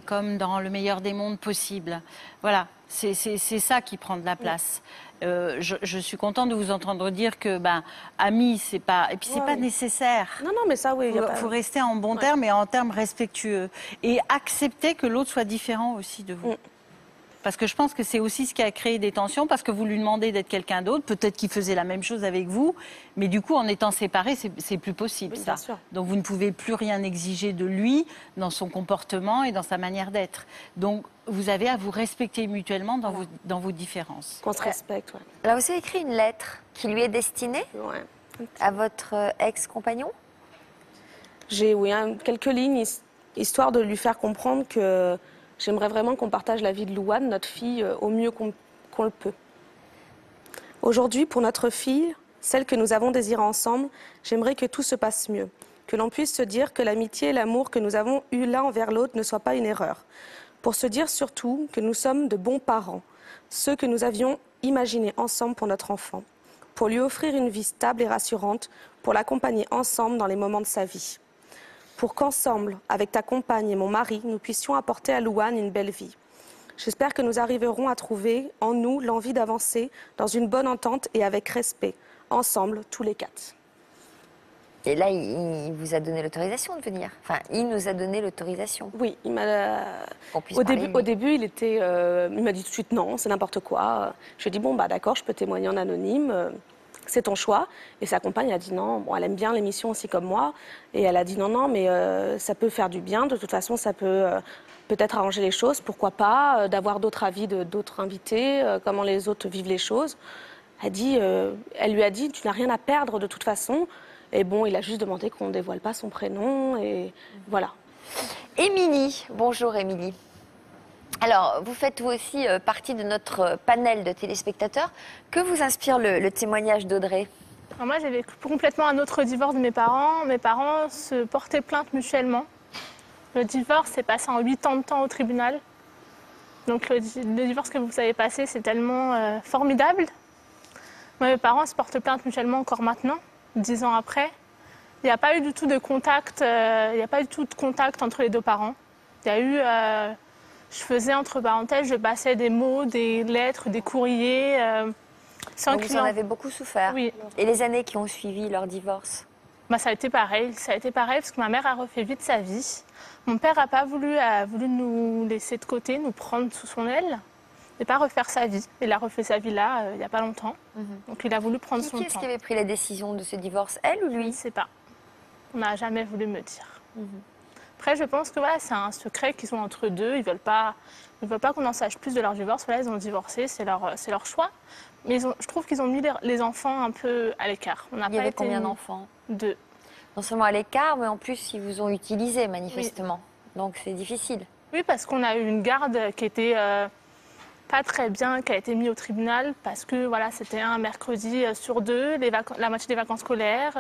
comme dans le meilleur des mondes possible. Voilà, c'est ça qui prend de la place. Je suis contente de vous entendre dire que, ami, c'est pas... Et puis, c'est pas nécessaire. Non, mais ça, oui. Il faut rester en bons termes et en termes respectueux. Et accepter que l'autre soit différent aussi de vous. Parce que je pense que c'est aussi ce qui a créé des tensions, parce que vous lui demandez d'être quelqu'un d'autre, peut-être qu'il faisait la même chose avec vous, mais du coup, en étant séparés, c'est plus possible, ça. Donc, vous ne pouvez plus rien exiger de lui dans son comportement et dans sa manière d'être. Donc, vous avez à vous respecter mutuellement dans vos différences. Qu'on se respecte, oui. Là, vous avez écrit une lettre qui lui est destinée à votre ex-compagnon? J'ai, quelques lignes, histoire de lui faire comprendre que j'aimerais vraiment qu'on partage la vie de Louane, notre fille, au mieux qu'on le peut. Aujourd'hui, pour notre fille, celle que nous avons désirée ensemble, j'aimerais que tout se passe mieux. Que l'on puisse se dire que l'amitié et l'amour que nous avons eu l'un envers l'autre ne soient pas une erreur. Pour se dire surtout que nous sommes de bons parents, ceux que nous avions imaginés ensemble pour notre enfant. Pour lui offrir une vie stable et rassurante, pour l'accompagner ensemble dans les moments de sa vie. Pour qu'ensemble, avec ta compagne et mon mari, nous puissions apporter à Louane une belle vie. J'espère que nous arriverons à trouver en nous l'envie d'avancer dans une bonne entente et avec respect, ensemble, tous les quatre. Et là, il vous a donné l'autorisation de venir. Enfin, il nous a donné l'autorisation. Oui, il m'a. Au début, il m'a dit tout de suite non, c'est n'importe quoi. Je lui ai dit bon bah d'accord, je peux témoigner en anonyme. C'est ton choix. Et sa compagne a dit non. Bon, elle aime bien l'émission aussi comme moi. Et elle a dit non, mais ça peut faire du bien. De toute façon, ça peut peut-être arranger les choses. Pourquoi pas d'avoir d'autres avis d'autres invités, comment les autres vivent les choses. Elle lui a dit tu n'as rien à perdre de toute façon. Et bon, il a juste demandé qu'on ne dévoile pas son prénom. Et voilà. Émilie. Bonjour Émilie. Alors, vous faites vous aussi partie de notre panel de téléspectateurs. Que vous inspire le témoignage d'Audrey? Moi, j'ai vécu complètement un autre divorce de mes parents. Mes parents se portaient plainte mutuellement. Le divorce s'est passé en 8 ans de temps au tribunal. Donc, le divorce que vous avez passé, c'est tellement formidable. Moi, mes parents se portent plainte mutuellement encore maintenant, 10 ans après. Il n'y a pas eu du tout de contact, entre les deux parents. Il y a eu... je faisais entre parenthèses, je passais des mots, des lettres, des courriers. Donc vous en avez beaucoup souffert. Oui. Et les années qui ont suivi leur divorce? Ça a été pareil. Ça a été pareil parce que ma mère a refait vite sa vie. Mon père n'a pas voulu nous laisser de côté, nous prendre sous son aile. Et pas refaire sa vie. Il a refait sa vie là, il n'y a pas longtemps. Donc il a voulu prendre son temps. Qui est-ce qui avait pris la décision de ce divorce, elle ou lui? Je ne sais pas. On n'a jamais voulu me dire. Après, je pense que voilà, c'est un secret qu'ils ont entre deux. Ils ne veulent pas qu'on en sache plus de leur divorce. Voilà, ils ont divorcé, c'est leur choix. Mais je trouve qu'ils ont mis les enfants un peu à l'écart. Il y avait combien d'enfants? 2. Non seulement à l'écart, mais en plus, ils vous ont utilisé manifestement. Oui. Donc c'est difficile. Oui, parce qu'on a eu une garde qui était pas très bien, qui a été mise au tribunal parce que voilà, c'était un mercredi sur 2, la moitié des vacances scolaires,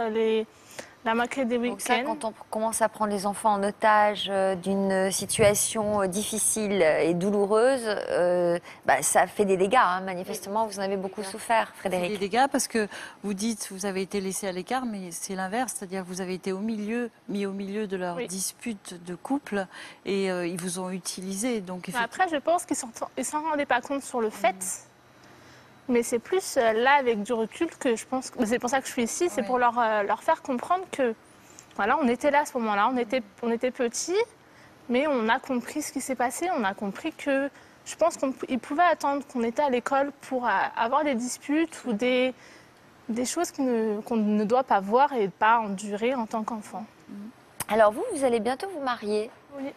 la moitié des week-ends. Donc ça, quand on commence à prendre les enfants en otage d'une situation difficile et douloureuse, ça fait des dégâts. Hein. Manifestement, vous en avez beaucoup souffert, Frédéric. Des dégâts parce que vous dites vous avez été laissé à l'écart, mais c'est l'inverse, c'est-à-dire que vous avez été mis au milieu de leur dispute de couple et ils vous ont utilisé. Donc Après, je pense qu'ils ne s'en rendaient pas compte sur le fait. Mais c'est plus là, avec du recul, que je pense que c'est pour ça que je suis ici, c'est pour leur faire comprendre que, voilà, on était là à ce moment-là, on était petits, mais on a compris ce qui s'est passé, on a compris que, je pense qu'ils pouvaient attendre qu'on était à l'école pour avoir des disputes ou des choses qu'on ne doit pas voir et pas endurer en tant qu'enfant. Alors vous allez bientôt vous marier. Oui.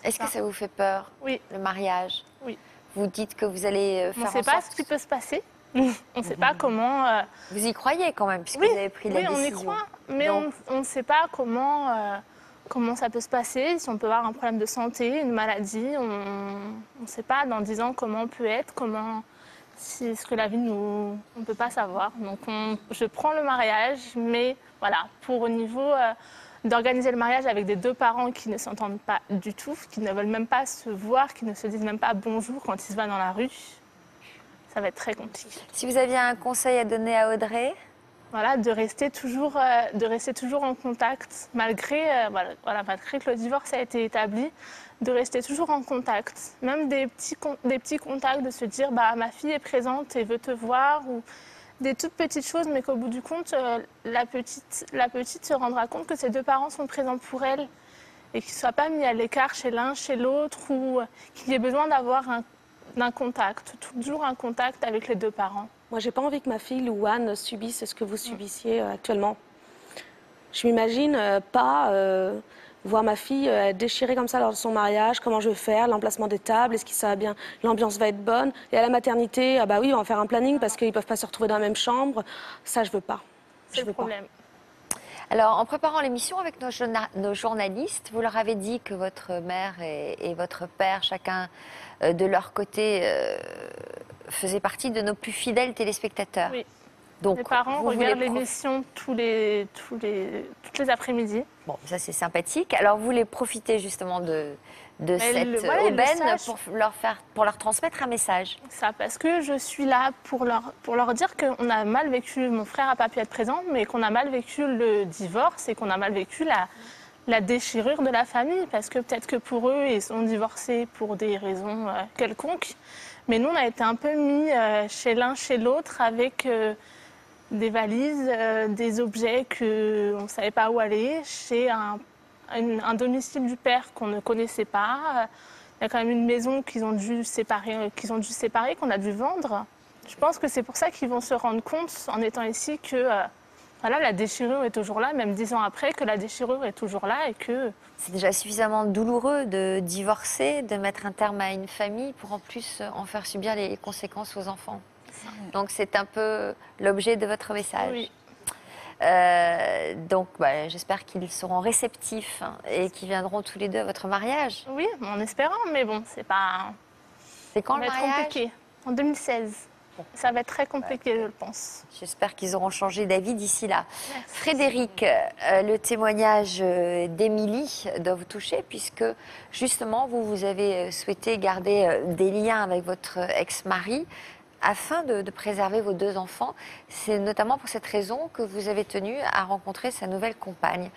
Est-ce que ça vous fait peur, le mariage? Oui. Vous dites que vous allez faire en sorte... On ne sait pas ce qui peut se passer. On ne sait pas comment... Vous y croyez quand même, puisque vous avez pris la décision. Oui, on y croit, mais on ne sait pas comment ça peut se passer, si on peut avoir un problème de santé, une maladie. On ne sait pas dans 10 ans comment on peut être, ce que la vie nous... On ne peut pas savoir. Donc je prends le mariage, mais voilà, au niveau... d'organiser le mariage avec des deux parents qui ne s'entendent pas du tout, qui ne veulent même pas se voir, qui ne se disent même pas bonjour quand ils se voient dans la rue, ça va être très compliqué. Si vous aviez un conseil à donner à Audrey? Voilà, de rester toujours en contact, malgré que le divorce a été établi, de rester toujours en contact. Même des petits contacts, de se dire ma fille est présente et veut te voir, ou des toutes petites choses, mais qu'au bout du compte, la petite se rendra compte que ses deux parents sont présents pour elle et qu'ils ne soient pas mis à l'écart chez l'un, chez l'autre, ou qu'il y ait besoin d'avoir un contact, toujours un contact avec les deux parents. Moi, j'ai pas envie que ma fille Louane subisse ce que vous subissiez actuellement. Je m'imagine pas voir ma fille déchirée comme ça lors de son mariage, comment je vais faire, l'emplacement des tables, est-ce que ça va bien, l'ambiance va être bonne. Et à la maternité, on va en faire un planning parce qu'ils ne peuvent pas se retrouver dans la même chambre. Ça, je veux pas. C'est le problème. Alors, en préparant l'émission avec nos journalistes, vous leur avez dit que votre mère et votre père, chacun de leur côté, faisaient partie de nos plus fidèles téléspectateurs. Oui. Donc, mes parents regardent l'émission toutes les après-midi. Bon, ça c'est sympathique. Alors vous voulez profiter justement de cette aubaine pour leur transmettre un message. Ça, parce que je suis là pour leur dire qu'on a mal vécu, mon frère n'a pas pu être présent, mais qu'on a mal vécu le divorce et qu'on a mal vécu la déchirure de la famille. Parce que peut-être que pour eux, ils sont divorcés pour des raisons quelconques. Mais nous, on a été un peu mis chez l'un, chez l'autre avec des valises, des objets qu'on ne savait pas où aller, chez un domicile du père qu'on ne connaissait pas. Il y a quand même une maison qu'ils ont dû séparer, qu'on a dû vendre. Je pense que c'est pour ça qu'ils vont se rendre compte, en étant ici, que voilà, la déchirure est toujours là, même 10 ans après, que la déchirure est toujours là et que... C'est déjà suffisamment douloureux de divorcer, de mettre un terme à une famille pour en plus en faire subir les conséquences aux enfants. Donc c'est un peu l'objet de votre message. Oui. Donc j'espère qu'ils seront réceptifs et qu'ils viendront tous les deux à votre mariage. Oui, en espérant, mais bon, c'est pas... C'est quand ça le va être mariage? compliqué. En 2016. Ça va être très compliqué, je pense. J'espère qu'ils auront changé d'avis d'ici là. Merci. Frédéric, le témoignage d'Émilie doit vous toucher puisque justement, vous avez souhaité garder des liens avec votre ex-mari afin de préserver vos 2 enfants. C'est notamment pour cette raison que vous avez tenu à rencontrer sa nouvelle compagne.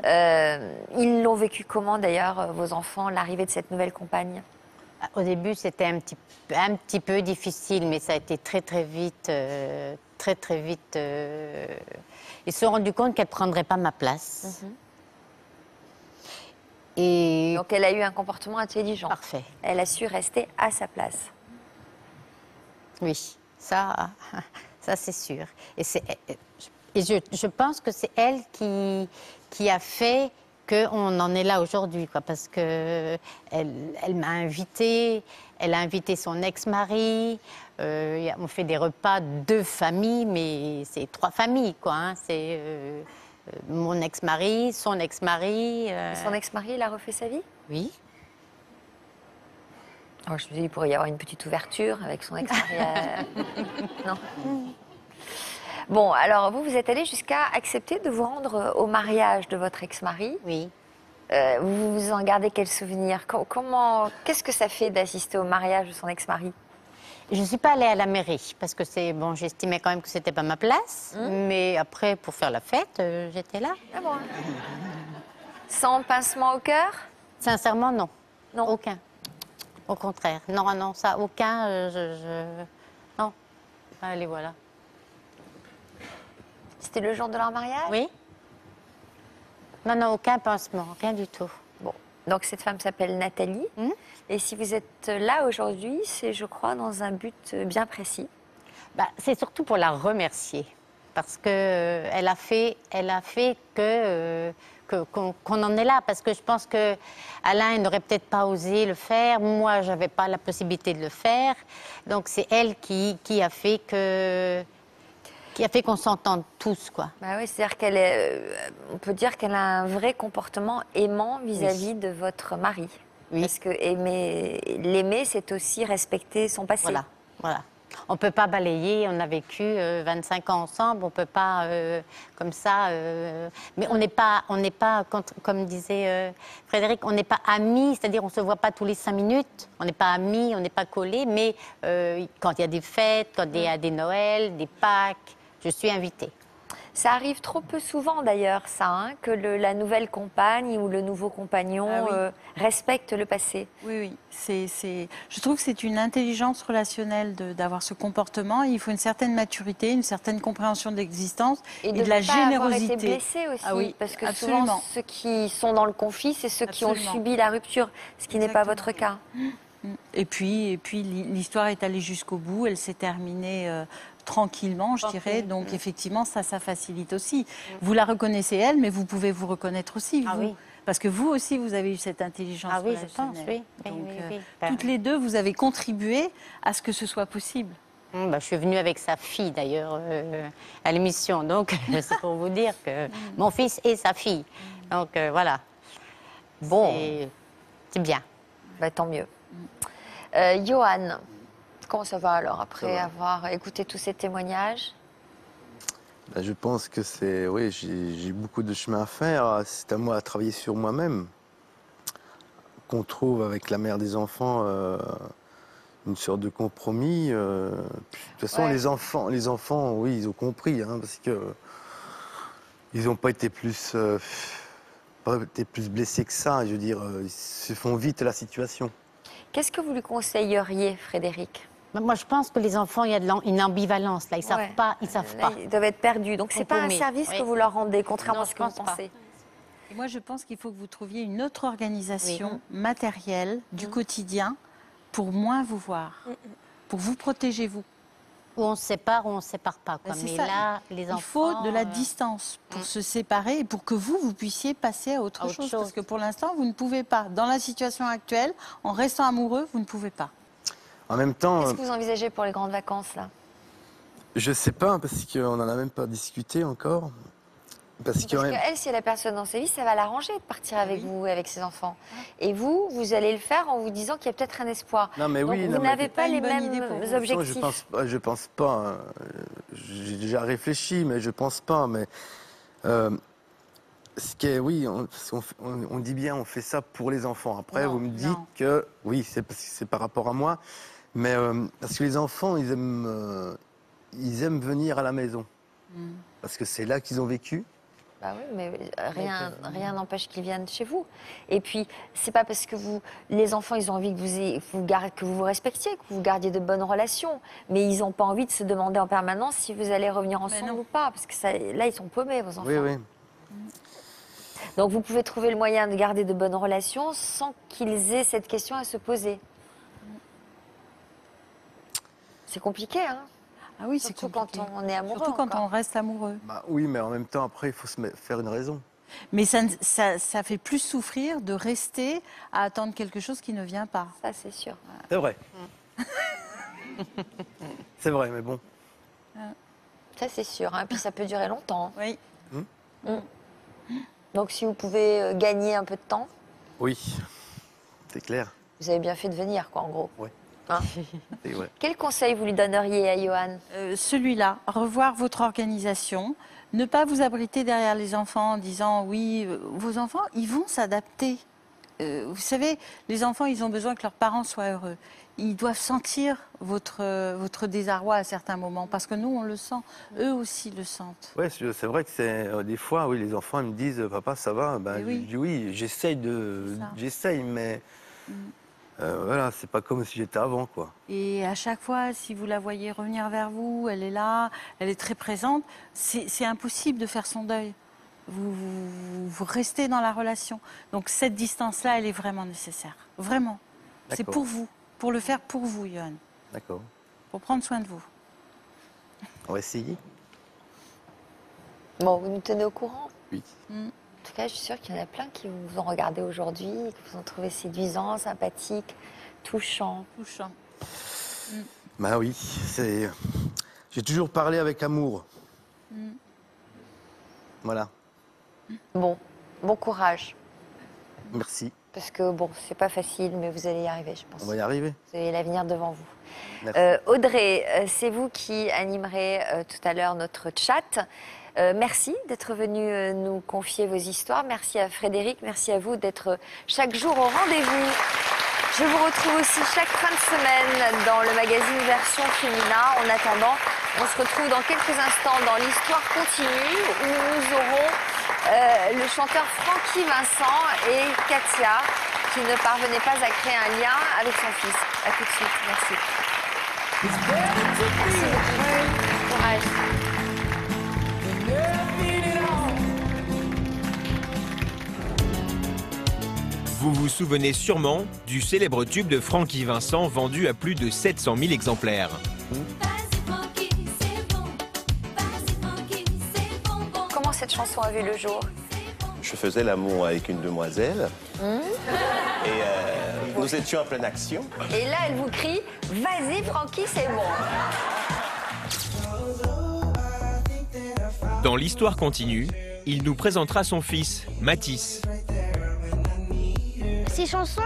Ils l'ont vécu comment d'ailleurs, vos enfants, l'arrivée de cette nouvelle compagne? Au début, c'était un petit peu difficile, mais ça a été très vite. Très vite. Ils se sont rendus compte qu'elle ne prendrait pas ma place. Et... Donc elle a eu un comportement intelligent. Parfait. Elle a su rester à sa place. Oui, ça c'est sûr. Et je pense que c'est elle qui a fait qu'on en est là aujourd'hui, quoi, parce que elle m'a invitée, elle a invité son ex-mari, on fait des repas de famille, mais c'est 3 familles, quoi. Hein, c'est mon ex-mari, son ex-mari. Son ex-mari, il a refait sa vie? Oui. Oh, je me dis qu'il pourrait y avoir une petite ouverture avec son ex-mari. Non. Bon, alors vous êtes allé jusqu'à accepter de vous rendre au mariage de votre ex-mari. Oui. Vous vous en gardez quel souvenir? Qu'est-ce que ça fait d'assister au mariage de son ex-mari? Je ne suis pas allée à la mairie parce que j'estimais quand même que c'était pas ma place. Mais après, pour faire la fête, j'étais là. Ah bon? Sans pincement au cœur? Sincèrement, non. Non. Aucun. Au contraire. Non, ça, aucun. Non. Allez, voilà. C'était le jour de leur mariage? Oui. Non, aucun pincement, rien du tout. Bon, donc cette femme s'appelle Nathalie. Et si vous êtes là aujourd'hui, c'est, je crois, dans un but bien précis. C'est surtout pour la remercier. Parce qu'elle a fait qu'on en est là. Parce que je pense qu'Alain n'aurait peut-être pas osé le faire. Moi, je n'avais pas la possibilité de le faire. Donc c'est elle qui a fait qu'on s'entende tous, quoi. Oui, c'est-à-dire on peut dire qu'elle a un vrai comportement aimant vis-à-vis de votre mari. Oui. Parce que l'aimer, c'est aussi respecter son passé. Voilà. On ne peut pas balayer, on a vécu 25 ans ensemble, on ne peut pas comme ça... mais on n'est pas, comme disait Frédéric, on n'est pas amis, c'est-à-dire on ne se voit pas tous les 5 minutes, on n'est pas amis, on n'est pas collés, mais quand il y a des fêtes, quand il y a des Noëls, des Pâques, je suis invitée. Ça arrive trop peu souvent d'ailleurs, ça, hein, que la nouvelle compagne ou le nouveau compagnon respecte le passé. Oui. Je trouve que c'est une intelligence relationnelle d'avoir ce comportement. Il faut une certaine maturité, une certaine compréhension de l'existence et de la générosité. Avoir été blessé aussi, parce que souvent ceux qui sont dans le conflit, c'est ceux qui ont subi la rupture, ce qui n'est pas votre cas. Et puis l'histoire est allée jusqu'au bout, elle s'est terminée tranquillement, je dirais. Donc effectivement, ça facilite aussi. Vous la reconnaissez elle, mais vous pouvez vous reconnaître aussi, vous. Oui. Parce que vous aussi, vous avez eu cette intelligence relationnelle. Je pense, oui. Donc, oui. Toutes les deux, vous avez contribué à ce que ce soit possible. Je suis venue avec sa fille, d'ailleurs, à l'émission. Donc, c'est pour vous dire que mon fils et sa fille. Donc, voilà. Bon. C'est bien. Tant mieux. Johan, comment ça va alors, après avoir écouté tous ces témoignages? Je pense que j'ai beaucoup de chemin à faire. C'est à moi à travailler sur moi-même. Qu'on trouve avec la mère des enfants une sorte de compromis. De toute façon, les enfants, oui, ils ont compris, hein, parce que ils n'ont pas été plus blessés que ça. Je veux dire, ils se font vite à la situation. Qu'est-ce que vous lui conseilleriez, Frédéric? Moi, je pense que les enfants, il y a une ambivalence, là. Ils savent pas, ils savent pas. Ils doivent être perdus. Donc, c'est pas un service que vous leur rendez, contrairement à ce que vous pensez. Et moi, je pense qu'il faut que vous trouviez une autre organisation matérielle du quotidien pour moins vous voir, pour vous protéger, vous. Ou on se sépare ou on ne se sépare pas. Quoi. Mais ça. là, les enfants... Il faut de la distance pour se séparer et pour que vous puissiez passer à autre chose. Parce que pour l'instant, vous ne pouvez pas. Dans la situation actuelle, en restant amoureux, vous ne pouvez pas. En même temps... Qu'est-ce que vous envisagez pour les grandes vacances, là? Je sais pas, parce qu'on n'en a même pas discuté encore. Parce qu'elle, si elle a personne dans sa vie, ça va l'arranger de partir avec vous et avec ses enfants. Et vous allez le faire en vous disant qu'il y a peut-être un espoir. Non, mais donc, vous n'avez pas les mêmes objectifs. Je pense pas. J'ai déjà réfléchi, mais je pense pas. Mais ce qui est, oui, on dit bien, on fait ça pour les enfants. Après, vous me dites que oui, c'est par rapport à moi, mais parce que les enfants, ils aiment venir à la maison, parce que c'est là qu'ils ont vécu. Bah oui, mais rien n'empêche qu'ils viennent chez vous. Et puis, c'est pas parce que les enfants, ils ont envie que vous vous respectiez, que vous gardiez de bonnes relations. Mais ils n'ont pas envie de se demander en permanence si vous allez revenir ensemble ou pas. Parce que là, ils sont paumés, vos enfants. Oui, oui. Donc, vous pouvez trouver le moyen de garder de bonnes relations sans qu'ils aient cette question à se poser. C'est compliqué, hein? Ah oui, c'est compliqué. Quand on est amoureux. Surtout quand on reste amoureux. Bah oui, mais en même temps, après, il faut faire une raison. Mais ça fait plus souffrir de rester à attendre quelque chose qui ne vient pas. Ça, c'est sûr. C'est vrai. C'est vrai, mais bon. Ça, c'est sûr. Hein. Puis ça peut durer longtemps. Oui. Donc, si vous pouvez gagner un peu de temps. Oui, c'est clair. Vous avez bien fait de venir, quoi, en gros. Oui. Hein? Quel conseil vous lui donneriez à Johan? Celui-là, revoir votre organisation, ne pas vous abriter derrière les enfants en disant oui, vos enfants, ils vont s'adapter. Vous savez, les enfants, ils ont besoin que leurs parents soient heureux. Ils doivent sentir votre désarroi à certains moments, parce que nous, on le sent. Eux aussi le sentent. Oui, c'est vrai que c'est des fois, oui, les enfants ils me disent, papa, ça va? Ben, je dis oui, j'essaye, mais... voilà, c'est pas comme si j'étais avant, quoi. Et à chaque fois, si vous la voyez revenir vers vous, elle est là, elle est très présente, c'est impossible de faire son deuil. Vous restez dans la relation. Donc cette distance-là, elle est vraiment nécessaire. Vraiment. C'est pour vous, pour le faire pour vous, Johan. D'accord. Pour prendre soin de vous. On va essayer. Bon, vous nous tenez au courant? Oui. En tout cas, je suis sûre qu'il y en a plein qui vous ont regardé aujourd'hui, qui vous ont trouvé séduisant, sympathique, touchant. Bah oui, j'ai toujours parlé avec amour. Voilà. Bon courage. Merci. Parce que bon, c'est pas facile, mais vous allez y arriver, je pense. On va y arriver. Vous avez l'avenir devant vous. Merci. Audrey, c'est vous qui animerez tout à l'heure notre chat. Merci d'être venu nous confier vos histoires. Merci à Frédéric, merci à vous d'être chaque jour au rendez-vous. Je vous retrouve aussi chaque fin de semaine dans le magazine Version Féminin. En attendant, on se retrouve dans quelques instants dans l'Histoire continue où nous aurons le chanteur Francky Vincent et Katia qui ne parvenaient pas à créer un lien avec son fils. A tout de suite, merci. Merci beaucoup. Courage. Vous vous souvenez sûrement du célèbre tube de Francky Vincent vendu à plus de 700 000 exemplaires. Comment cette chanson a vu le jour? Je faisais l'amour avec une demoiselle et nous étions en pleine action. Et là, elle vous crie « Vas-y, Francky, c'est bon !» Dans l'Histoire continue, il nous présentera son fils, Mathis. Ces chansons,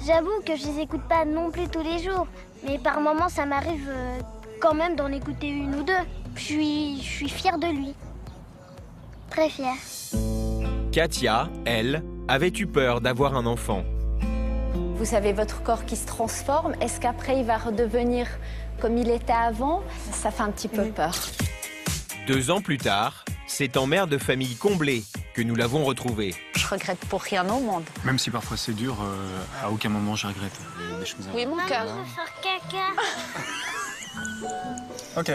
j'avoue que je les écoute pas non plus tous les jours, mais par moments ça m'arrive quand même d'en écouter une ou deux. Je suis fière de lui, très fière. Katia, elle, avait eu peur d'avoir un enfant. Vous savez, votre corps qui se transforme, est-ce qu'après il va redevenir comme il était avant? Ça fait un petit peu peur. 2 ans plus tard, c'est en mère de famille comblée que nous l'avons retrouvée. Je regrette pour rien au monde. Même si parfois c'est dur, à aucun moment je regrette des choses. Oui, mon cœur. Maman, je veux faire caca. Ok.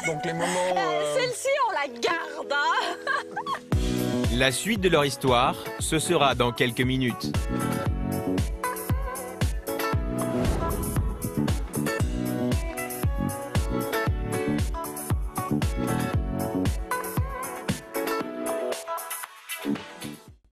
Donc les moments... Celle-ci, on la garde, hein. La suite de leur histoire, ce sera dans quelques minutes.